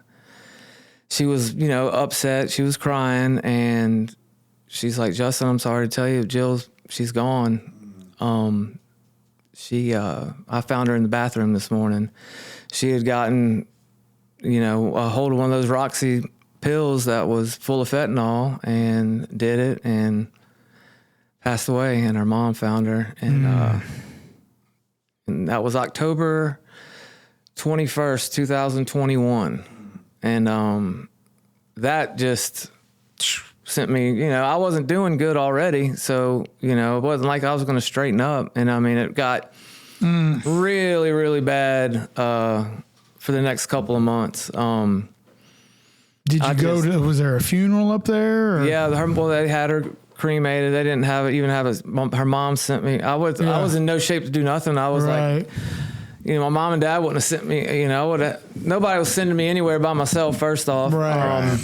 she was, upset. She was crying, and she's like, Justin, I'm sorry to tell you, she's gone. I found her in the bathroom this morning. She had gotten, a hold of one of those Roxy pills that was full of fentanyl and did it and passed away, and her mom found her. And, and that was October 21st, 2021. And that just sent me, I wasn't doing good already. So, it wasn't like I was going to straighten up. And I mean, it got really, really bad for the next couple of months. Did you go to, was there a funeral up there? Or? Yeah, they had her cremated. They didn't her mom sent me. I was in no shape to do nothing. I was like, my mom and dad wouldn't have sent me, nobody was sending me anywhere by myself, first off. Right.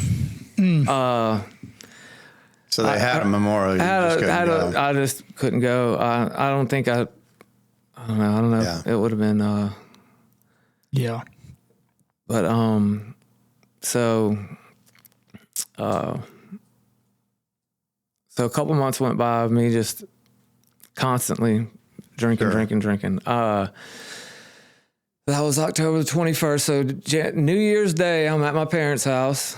So they had a memorial. I just couldn't go. I don't think I don't know. Yeah. It would have been, yeah. But, so a couple months went by of me just constantly drinking. That was October the 21st. So New Year's Day, I'm at my parents' house.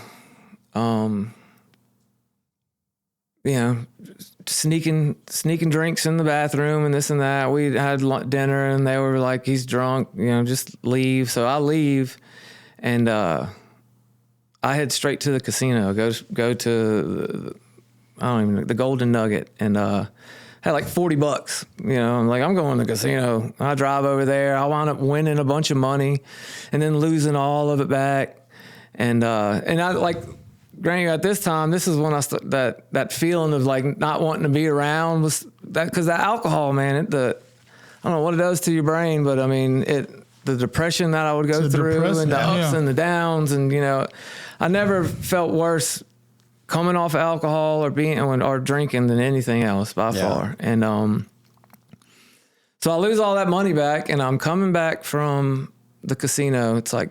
Sneaking drinks in the bathroom and this and that. We had dinner, and they were like, he's drunk, just leave. So I leave, and I head straight to the casino, go to the Golden Nugget, and had like $40. I'm like, I'm going to the casino. I drive over there. I wound up winning a bunch of money, and then losing all of it back. And I like, granted, at this time, this is when that feeling of like not wanting to be around was that, because the alcohol, man, I don't know what it does to your brain, but I mean the depression that I would go through, and the ups and the downs, and I never felt worse coming off alcohol or drinking than anything else by far. And so I lose all that money back, and I'm coming back from the casino. It's like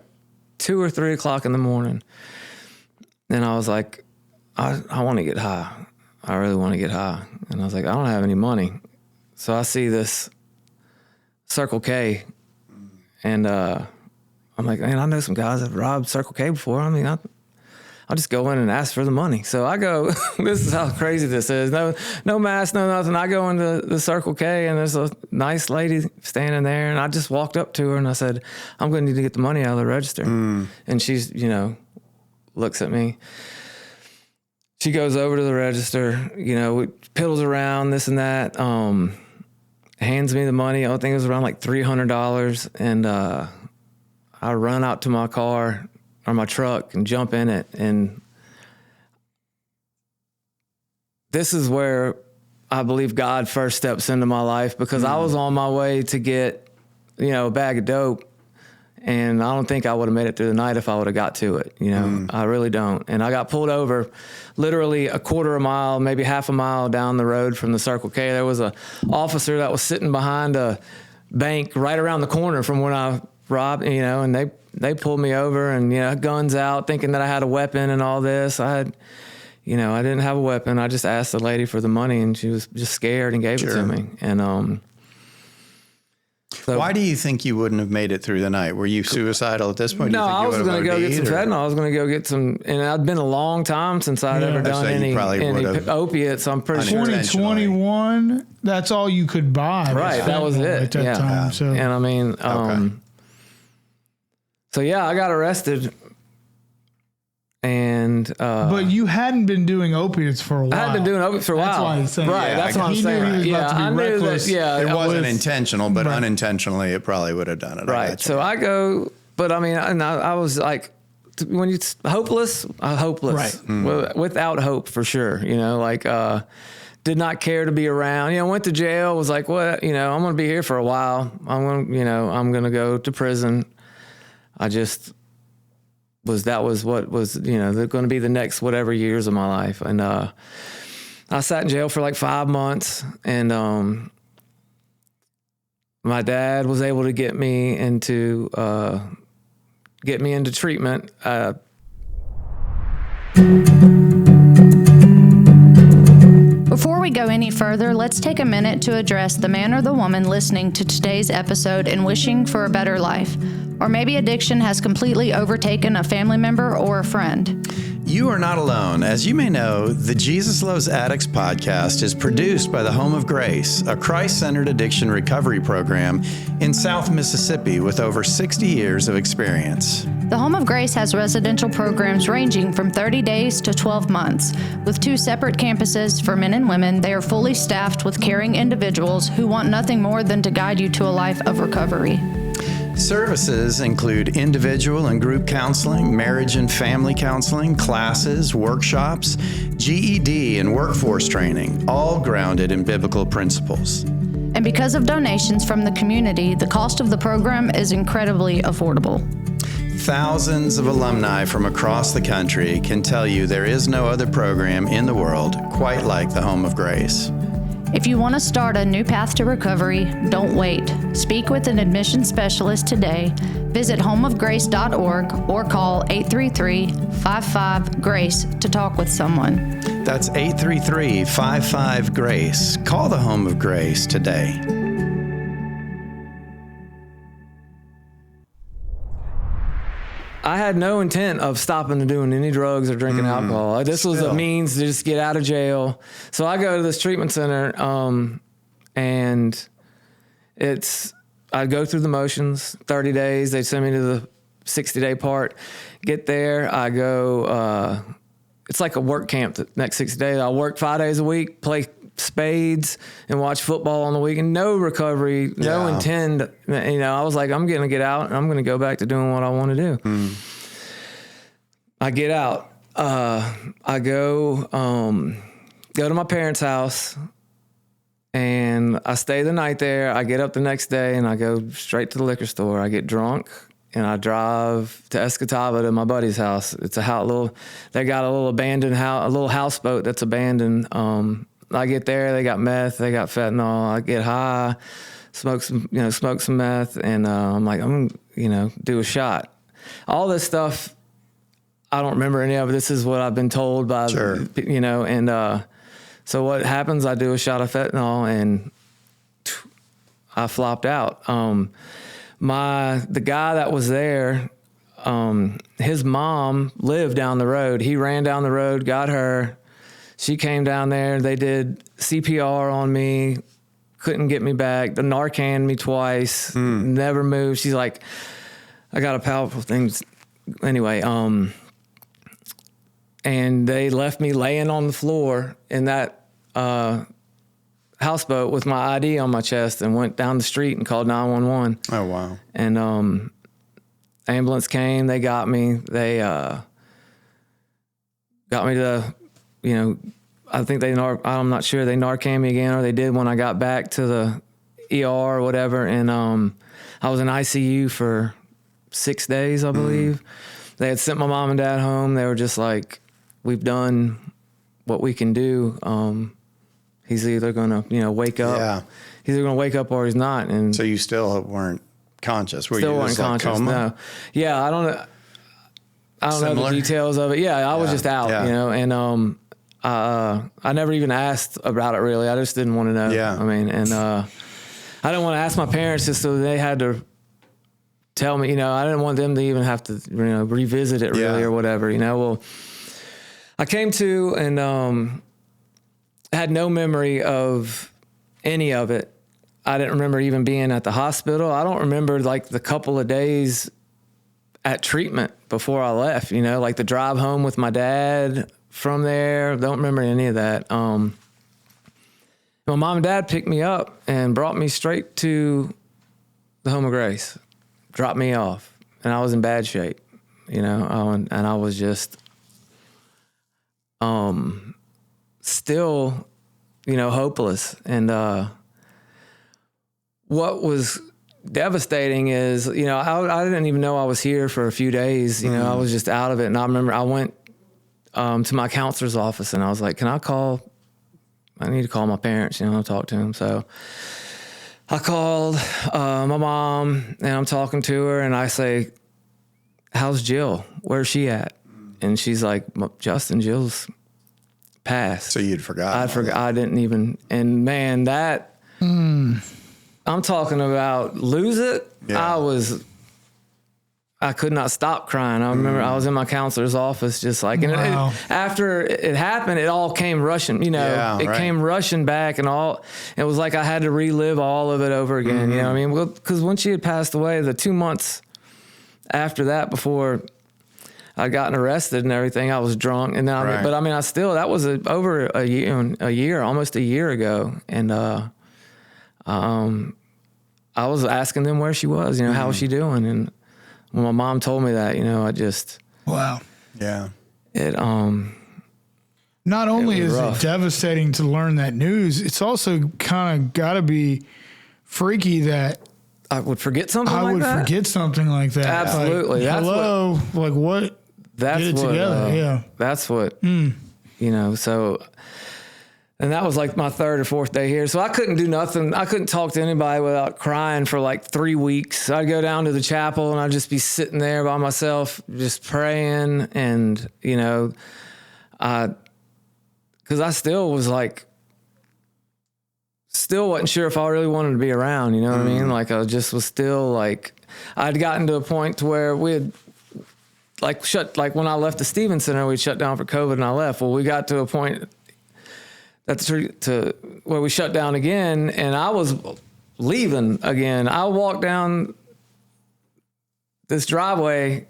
2 or 3 o'clock in the morning, and I was like, I want to get high. I really want to get high. And I was like, I don't have any money. So I see this Circle K. And I'm like, man, I know some guys that robbed Circle K before. I mean, I'll just go in and ask for the money. So I go, this is how crazy this is. No mask, no nothing. I go into the Circle K, and there's a nice lady standing there, and I just walked up to her and I said, I'm going to need to get the money out of the register. And she's, looks at me. She goes over to the register, piddles around, this and that, hands me the money. I think it was around like $300. And I run out to my car or my truck and jump in it. And this is where I believe God first steps into my life, because I was on my way to get, a bag of dope. And I don't think I would have made it through the night if I would have got to it. I really don't. And I got pulled over literally a quarter of a mile, maybe half a mile down the road from the Circle K. There was a officer that was sitting behind a bank right around the corner from when I robbed, and they pulled me over and, guns out, thinking that I had a weapon and all this. I didn't have a weapon. I just asked the lady for the money, and she was just scared and gave it to me. And, so, why do you think you wouldn't have made it through the night? Were you suicidal at this point? No, I was going to go get some fentanyl. I was going to go get some, and it'd been a long time since I'd ever done any opiates. I'm pretty sure. 2021, that's all you could buy. Right, that was it. At that time. So. And I mean, so yeah, I got arrested. And but you hadn't been doing opiates for a while. I had been doing opiates for a while. That's why he's saying. Right, that's what I'm saying. He knew he was about to be reckless. It wasn't intentional, but unintentionally, it probably would have done it. Right. So I go, but I mean, I was like, when you hopeless, right? Without hope, for sure. Did not care to be around. Went to jail. Was like, what? I'm going to be here for a while. I'm going to go to prison. That was what was, they're going to be the next whatever years of my life. And I sat in jail for like 5 months, and my dad was able to get me into treatment. Before we go any further, let's take a minute to address the man or the woman listening to today's episode and wishing for a better life. Or maybe addiction has completely overtaken a family member or a friend. You are not alone. As you may know, the Jesus Loves Addicts podcast is produced by the Home of Grace, a Christ-centered addiction recovery program in South Mississippi with over 60 years of experience. The Home of Grace has residential programs ranging from 30 days to 12 months. With 2 separate campuses for men and women, they are fully staffed with caring individuals who want nothing more than to guide you to a life of recovery. Services include individual and group counseling, marriage and family counseling, classes, workshops, GED, and workforce training, all grounded in biblical principles. And because of donations from the community, the cost of the program is incredibly affordable. Thousands of alumni from across the country can tell you there is no other program in the world quite like the Home of Grace. If you want to start a new path to recovery, don't wait. Speak with an admission specialist today. Visit homeofgrace.org or call 833-55-GRACE to talk with someone. That's 833-55-GRACE. Call the Home of Grace today. I had no intent of stopping and doing any drugs or drinking alcohol. This was a means to just get out of jail. So I go to this treatment center, and I go through the motions, 30 days. They send me to the 60-day part. Get there, I go, it's like a work camp the next 60 days. I work 5 days a week, play spades, and watch football on the weekend. No recovery, no intent. I was like, I'm going to get out, and I'm going to go back to doing what I want to do. I get out. I go to my parents' house, and I stay the night there. I get up the next day, and I go straight to the liquor store. I get drunk, and I drive to Escataba to my buddy's house. It's they got a little abandoned house, a little houseboat that's abandoned. I get there, they got meth, they got fentanyl. I get high, smoke some meth, and I'm like, I'm gonna, do a shot. All this stuff, I don't remember any of it. This is what I've been told by, and so what happens? I do a shot of fentanyl, and I flopped out. The guy that was there, his mom lived down the road. He ran down the road, got her. She came down there. They did CPR on me. Couldn't get me back. The Narcan me twice. Never moved. She's like, I got a powerful thing. Anyway, and they left me laying on the floor in that houseboat with my ID on my chest and went down the street and called 911. Oh, wow. And ambulance came. They got me. They got me to, I think I'm not sure, they Narcan me again, or they did when I got back to the ER or whatever. And I was in ICU for 6 days, I believe. They had sent my mom and dad home. They were just like, we've done what we can do. He's either going to, wake up. Yeah. He's either going to wake up or he's not. And so you still weren't conscious? Were still you weren't conscious, coma? No. Yeah, I don't know the details of it. Yeah, I was just out, and I never even asked about it, really. I just didn't want to know. Yeah. I mean, and I didn't want to ask my parents just so they had to tell me, I didn't want them to even have to, revisit it really or whatever, Well, I came to and had no memory of any of it. I didn't remember even being at the hospital. I don't remember like the couple of days at treatment before I left, like the drive home with my dad from there. Don't remember any of that. My mom and dad picked me up and brought me straight to the Home of Grace, dropped me off, and I was in bad shape, and I was just still, hopeless. And what was devastating is, I didn't even know I was here for a few days. I was just out of it. And I remember I went to my counselor's office and I was like, I need to call my parents, talk to them. So I called my mom and I'm talking to her and I say, how's Jill? Where's she at? And she's like, Justin, Jill's passed. So you'd forgotten. I didn't even, and man, that, I'm talking about lose it. Yeah. I could not stop crying. I remember I was in my counselor's office just like, and after it happened, it all came rushing, came rushing back and it was like I had to relive all of it over again. Because when she had passed away, the 2 months after that, before I'd gotten arrested and everything, I was drunk. And then, that was over a year, almost a year ago. And, I was asking them where she was, how was she doing? And when my mom told me that, I just... Wow. Yeah. It, not only is it devastating to learn that news, it's also kind of got to be freaky that I would forget something like that. I would forget something like that. Absolutely. Like, what? That's get it what, together. That's what, so... And that was like my third or fourth day here. So I couldn't do nothing. I couldn't talk to anybody without crying for like 3 weeks. I'd go down to the chapel and I'd just be sitting there by myself, just praying. And, because I still was like, still wasn't sure if I really wanted to be around, what I mean? Like I just was still like, I'd gotten to a point to where we had like when I left the Stevens Center, we'd shut down for COVID and I left. Well, we got to a point to where we shut down again, and I was leaving again. I walked down this driveway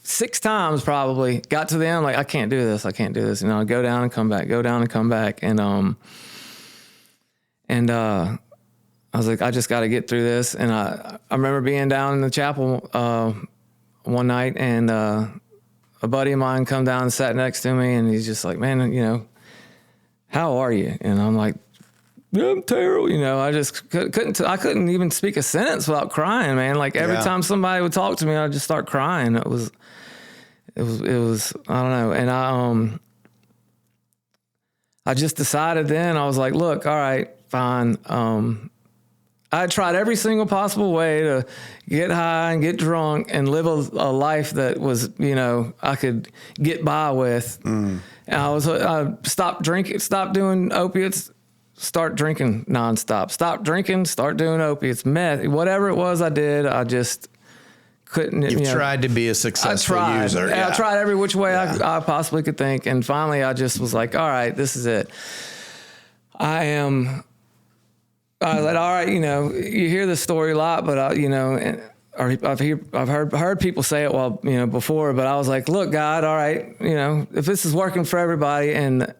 6 times probably, got to the end, like, I can't do this. I'd go down and come back, And, I was like, I just got to get through this. And I remember being down in the chapel one night, and a buddy of mine come down and sat next to me, and he's just like, man, how are you? And I'm like, yeah, I'm terrible. I just I couldn't even speak a sentence without crying, man. Like every time somebody would talk to me, I'd just start crying. It was, I don't know. And I just decided then, I was like, look, all right, fine. I tried every single possible way to get high and get drunk and live a life that was, I could get by with. And I stopped drinking, stopped doing opiates start drinking nonstop. Stop drinking, start doing opiates, meth, whatever it was I did, I just couldn't. You've tried to be a successful user. Yeah. I tried every which way I possibly could think. And finally, I just was like, all right, this is it. I was like, all right, you hear this story a lot, but I've heard people say it before, but I was like, look, God, all right, if this is working for everybody, and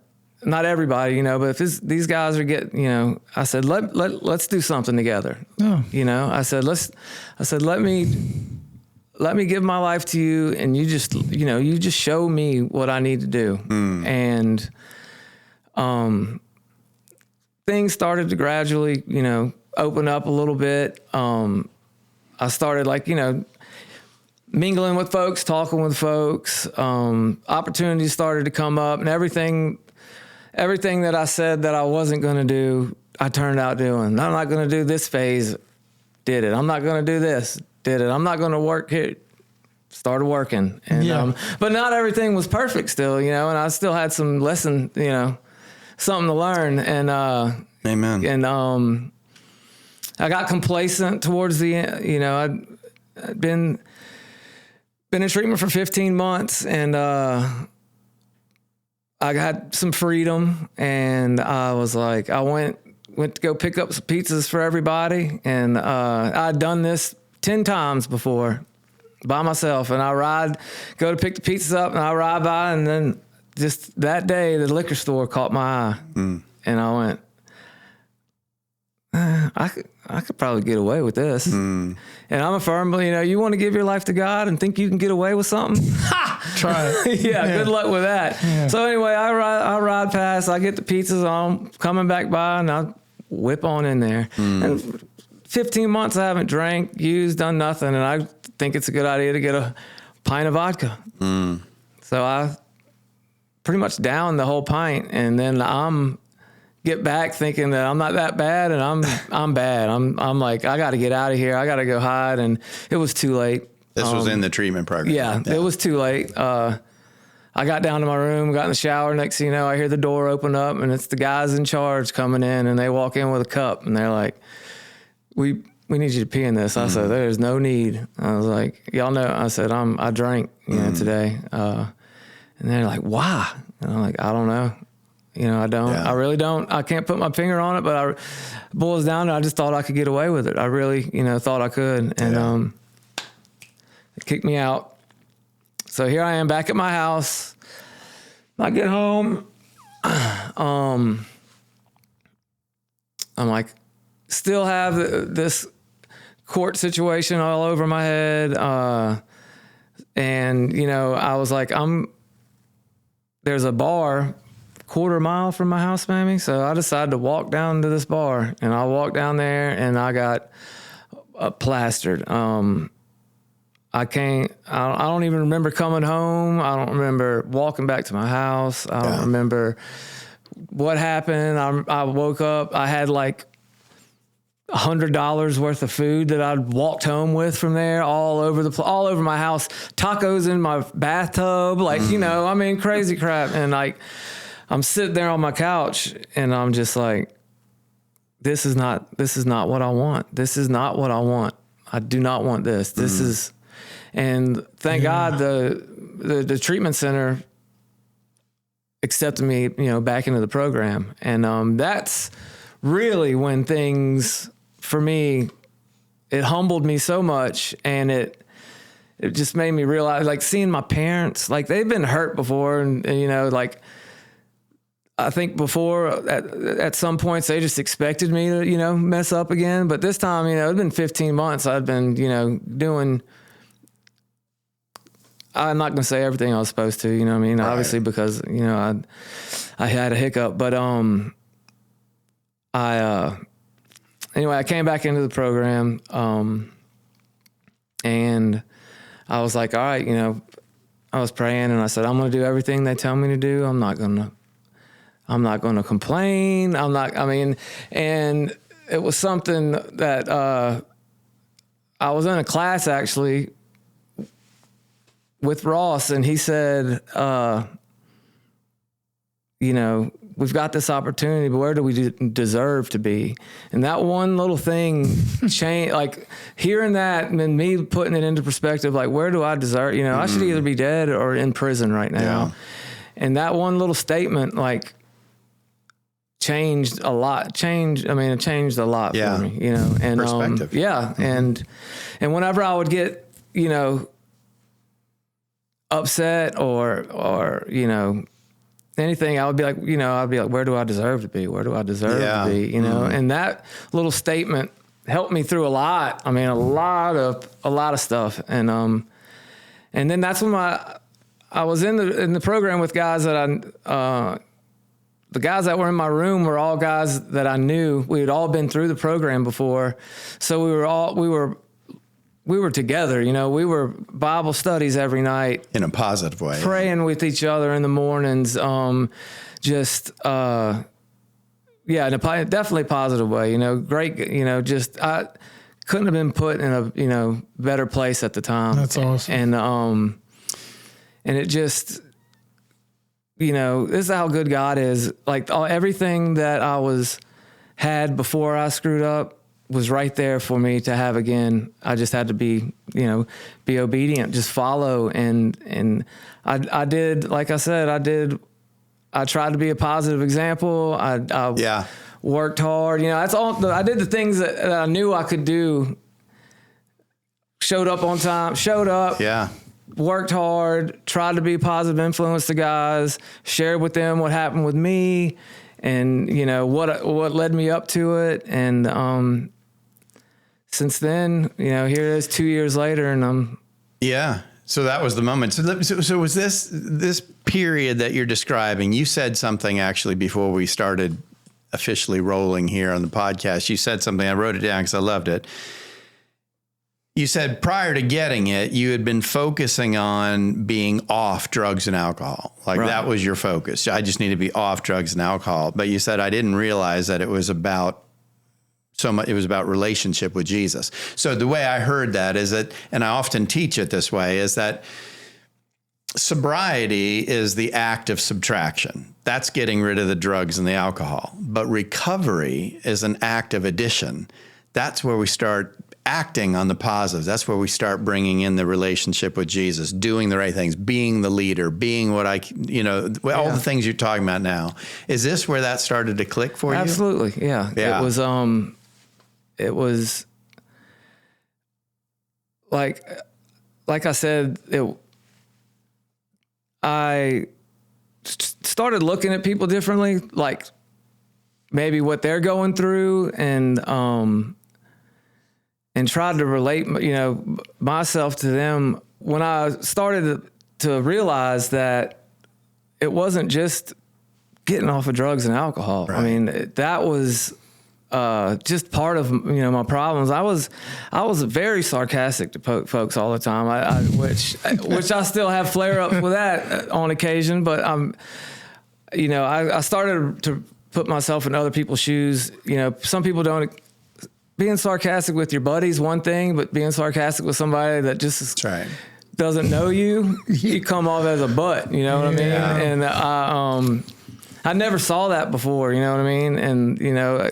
not everybody, but if these guys are getting, I said, let's do something together. Oh. I said, let me give my life to you, and you just show me what I need to do. And things started to gradually, open up a little bit. I started mingling with folks, talking with folks. Opportunities started to come up, and everything that I said that I wasn't going to do, I turned out doing. I'm not going to do this phase, did it. I'm not going to do this, did it. I'm not going to work here, started working. And but not everything was perfect still, and I still had some lesson, something to learn. And amen. And I got complacent towards the end. I'd been in treatment for 15 months, and I got some freedom, and I was like, I went to go pick up some pizzas for everybody, and I'd done this 10 times before by myself, and go to pick the pizzas up, and I ride by, and then just that day, the liquor store caught my eye, and I went, I could probably get away with this. And I'm a firm, you want to give your life to God and think you can get away with something? Try it. Good luck with that. Yeah. So anyway, I ride past, I get the pizzas on, coming back by, and I whip on in there. And 15 months I haven't drank, used, done nothing, and I think it's a good idea to get a pint of vodka. So I pretty much downed the whole pint, and then get back thinking that I'm not that bad, and I'm bad. I'm like, I got to get out of here. I got to go hide, and it was too late. This was in the treatment program. Yeah, it was too late. I got down to my room, got in the shower. Next thing you know, I hear the door open up, and it's the guys in charge coming in, and they walk in with a cup, and they're like, we need you to pee in this. I said, there's no need. I was like, y'all know. I said, I drank today. And they're like, why? And I'm like, I don't know. I don't. Yeah. I really don't. I can't put my finger on it, but it boils down to I just thought I could get away with it. I really, thought I could. And it kicked me out. So here I am back at my house. I get home. I'm like, still have this court situation all over my head. And, I was like, there's a bar quarter mile from my house, maybe. So I decided to walk down to this bar, and I walked down there, and I got plastered. I don't even remember coming home. I don't remember walking back to my house. I don't remember what happened. I woke up. I had like $100 worth of food that I'd walked home with from there, all over my house. Tacos in my bathtub, crazy crap. And I'm sitting there on my couch, and I'm just like, this is not what I want. This is not what I want. I do not want this. This is, and thank God the treatment center accepted me, back into the program. And that's really when things, for me, it humbled me so much, and it just made me realize, seeing my parents, they've been hurt before, and I think before at some points they just expected me to, mess up again. But this time, it'd been 15 months. I'd been, doing, I'm not going to say everything I was supposed to, right. Obviously, because, I had a hiccup, but, anyway, I came back into the program, and I was like, all right, I was praying, and I said, I'm going to do everything they tell me to do. I'm not going to complain. And it was something that I was in a class actually with Ross, and he said, we've got this opportunity, but where do we deserve to be? And that one little thing changed, like hearing that and then me putting it into perspective, like, where do I deserve? You know, I should either be dead or in prison right now. Yeah. And that one little statement, like, changed a lot. It changed a lot for me, you know, and, perspective. And whenever I would get, you know, upset or, you know, anything, I would be like, you know, where do I deserve to be? Where do I deserve to be? You know, and that little statement helped me through a lot. I mean, a lot of stuff. And then that's when I was in the program with guys that the guys that were in my room were all guys that I knew. We had all been through the program before. So we were together, you know, we were Bible studies every night. In a positive way. Praying with each other in the mornings. In a definitely positive way, you know, great, you know, just, I couldn't have been put in a, you know, better place at the time. That's awesome. And it just, you know, this is how good God is. Like everything that I had before I screwed up was right there for me to have again. I just had to be obedient, just follow. And I did, like I said, I tried to be a positive example. I worked hard, you know, that's all. I did the things that I knew I could do. Showed up on time, worked hard, tried to be a positive influence to guys, shared with them what happened with me and, you know, what led me up to it. And since then, you know, here it is 2 years later and I'm... Yeah. So that was the moment. So was this period that you're describing, you said something actually before we started officially rolling here on the podcast. You said something, I wrote it down because I loved it. You said prior to getting it, you had been focusing on being off drugs and alcohol. Like that was your focus. I just need to be off drugs and alcohol. But you said, I didn't realize that it was about so much. It was about relationship with Jesus. So the way I heard that is that, and I often teach it this way, is that sobriety is the act of subtraction. That's getting rid of the drugs and the alcohol. But recovery is an act of addition. That's where we start acting on the positives. That's where we start bringing in the relationship with Jesus, doing the right things, being the leader, being what all the things you're talking about now. Is this where that started to click for you? Absolutely. Yeah. It was like I said, I started looking at people differently, like maybe what they're going through and tried to relate, you know, myself to them when I started to realize that it wasn't just getting off of drugs and alcohol. Right. I mean, that was just part of, you know, my problems. I was very sarcastic to folks all the time, which I still have flare-ups with that on occasion, but you know, I started to put myself in other people's shoes. You know, some people don't. Being sarcastic with your buddies one thing, but being sarcastic with somebody that just doesn't know you, you come off as a butt. You know what I mean? And I never saw that before. You know what I mean? And you know,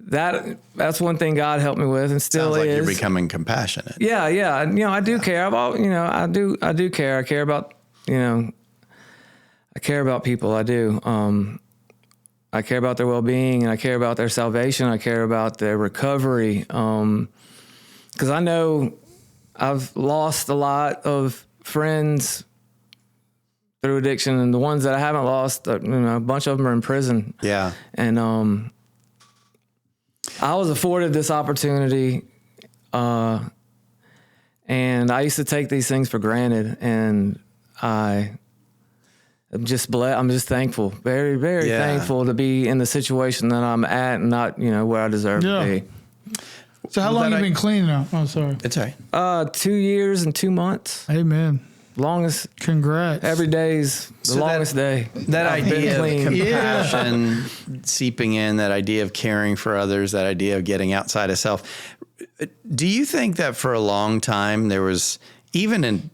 that's one thing God helped me with, and still Sounds is. like you're becoming compassionate. Yeah. You know, I do care about. You know, I do care. I care about. You know, I care about people. I do. I care about their well-being, and I care about their salvation. I care about their recovery. 'Cause I know I've lost a lot of friends through addiction, and the ones that I haven't lost, you know, a bunch of them are in prison. Yeah. And I was afforded this opportunity, and I used to take these things for granted, and I'm just thankful, very, very thankful to be in the situation that I'm at and not, you know, where I deserve to be. So how long have you been clean now? Oh, sorry. It's all right. 2 years and 2 months. Amen. Longest. Congrats. Every day's the longest day. That idea of compassion seeping in, that idea of caring for others, that idea of getting outside of self. Do you think that for a long time there was, even in,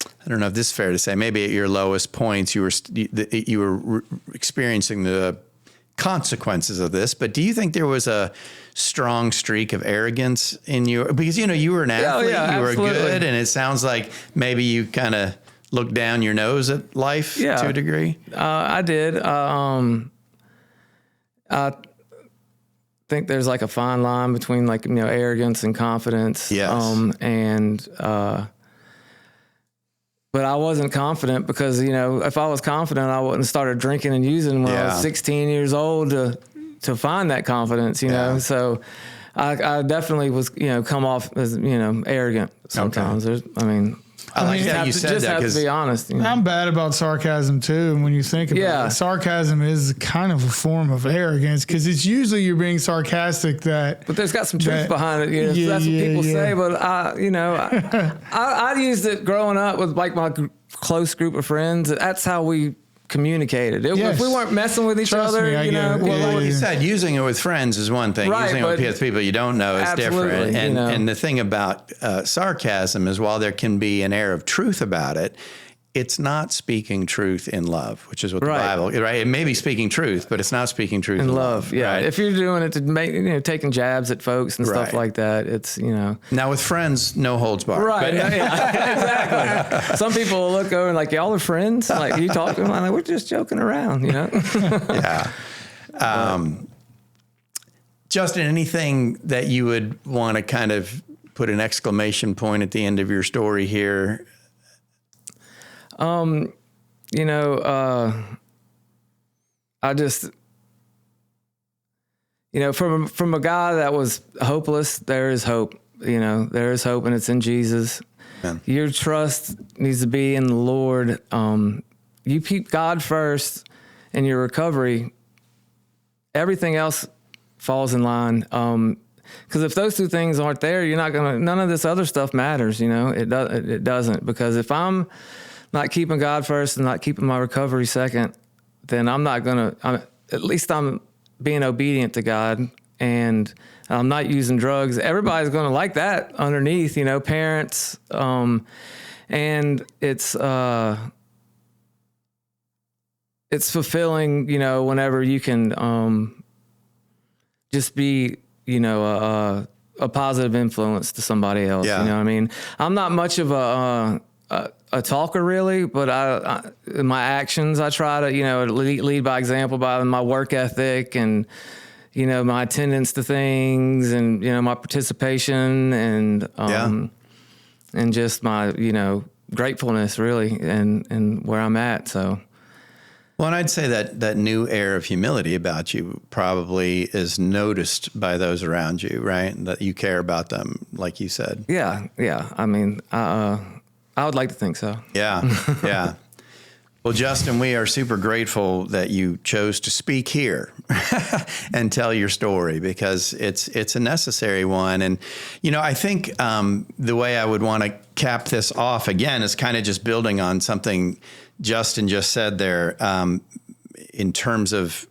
I don't know if this is fair to say, maybe at your lowest points, you were experiencing the consequences of this, but do you think there was a strong streak of arrogance in you? Because, you were an athlete, you were good, and it sounds like maybe you kind of looked down your nose at life to a degree. I did. I think there's like a fine line between arrogance and confidence. Yes. But I wasn't confident because, if I was confident, I wouldn't have started drinking and using when I was 16 years old to find that confidence, you know? So I definitely was, come off as, arrogant sometimes. Okay. I like that you said that, because to be honest, I'm bad about sarcasm too. And when you think about it, sarcasm is kind of a form of arrogance because it's usually you're being sarcastic but there's got some truth behind it. That's what people say. But I used it growing up with my close group of friends. That's how we communicated. If we weren't messing with each other, like you said, using it with friends is one thing. Using it with people you don't know is different. And the thing about sarcasm is while there can be an air of truth about it, it's not speaking truth in love, which is what the Bible, right? It may be speaking truth, but it's not speaking truth in love. Yeah. Right? If you're doing it to make, taking jabs at folks and stuff like that, it's, Now with friends, no holds barred. Right. Exactly. Some people will look over and like, y'all are friends? Like, you talk to them? I'm like, we're just joking around, Yeah. Justin, anything that you would want to kind of put an exclamation point at the end of your story here? I just, from a guy that was hopeless, there is hope. There is hope, and it's in Jesus. Amen. Your trust needs to be in the Lord. You keep God first in your recovery, everything else falls in line. Because if those two things aren't there, none of this other stuff matters. It doesn't. Because if I'm not keeping God first and not keeping my recovery second, then at least I'm being obedient to God and I'm not using drugs. Everybody's going to like that underneath, parents. And it's fulfilling, whenever you can just be, a positive influence to somebody else. Yeah. You know what I mean? I'm not much of a talker really, but in my actions, I try to, lead by example by my work ethic and, my attendance to things and, my participation and just my, gratefulness really and where I'm at. So. Well, and I'd say that new air of humility about you probably is noticed by those around you, right? That you care about them, like you said. Yeah. I would like to think so. Yeah. Well, Justin, we are super grateful that you chose to speak here and tell your story because it's a necessary one. And, I think the way I would want to cap this off again is kind of just building on something Justin just said there in terms of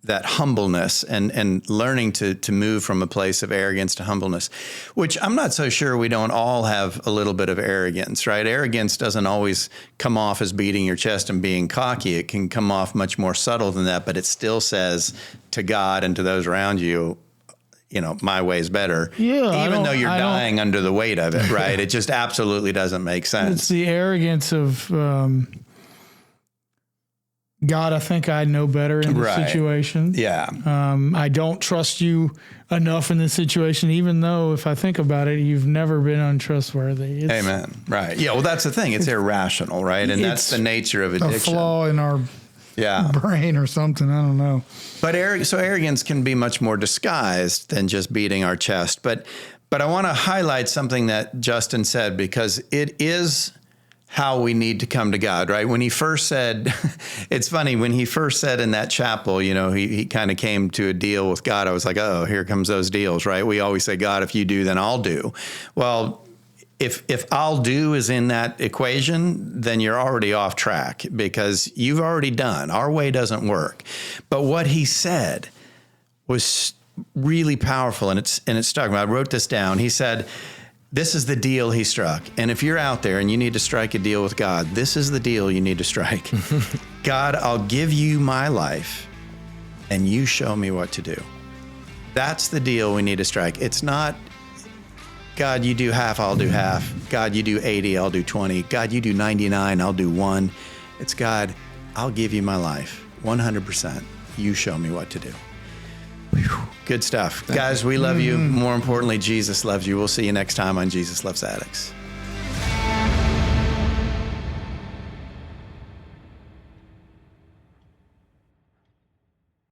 that humbleness and learning to move from a place of arrogance to humbleness, which I'm not so sure we don't all have a little bit of arrogance, right? Arrogance doesn't always come off as beating your chest and being cocky. It can come off much more subtle than that, but it still says to God and to those around you, my way's better. Yeah, even though you're dying under the weight of it, right? It just absolutely doesn't make sense. It's the arrogance of God, I think I know better in this situation. Yeah. I don't trust you enough in this situation, even though if I think about it, you've never been untrustworthy. Amen. Right. Yeah. Well, that's the thing. It's irrational, right? And that's the nature of addiction. A flaw in our brain or something. I don't know. But arrogance can be much more disguised than just beating our chest. But I want to highlight something that Justin said because it is how we need to come to God, right? When he first said, it's funny, when he first said in that chapel, he kind of came to a deal with God. I was like, oh, here comes those deals, right? We always say, God, if you do, then I'll do. Well, if I'll do is in that equation, then you're already off track because you've already done. Our way doesn't work. But what he said was really powerful and it stuck. I wrote this down. He said, This is the deal he struck. And if you're out there and you need to strike a deal with God, this is the deal you need to strike. God, I'll give you my life and you show me what to do. That's the deal we need to strike. It's not, God, you do half, I'll do half. God, you do 80, I'll do 20. God, you do 99, I'll do 1. It's God, I'll give you my life 100%. You show me what to do. Whew. Good stuff. Guys, we love you. More importantly, Jesus loves you. We'll see you next time on Jesus Loves Addicts.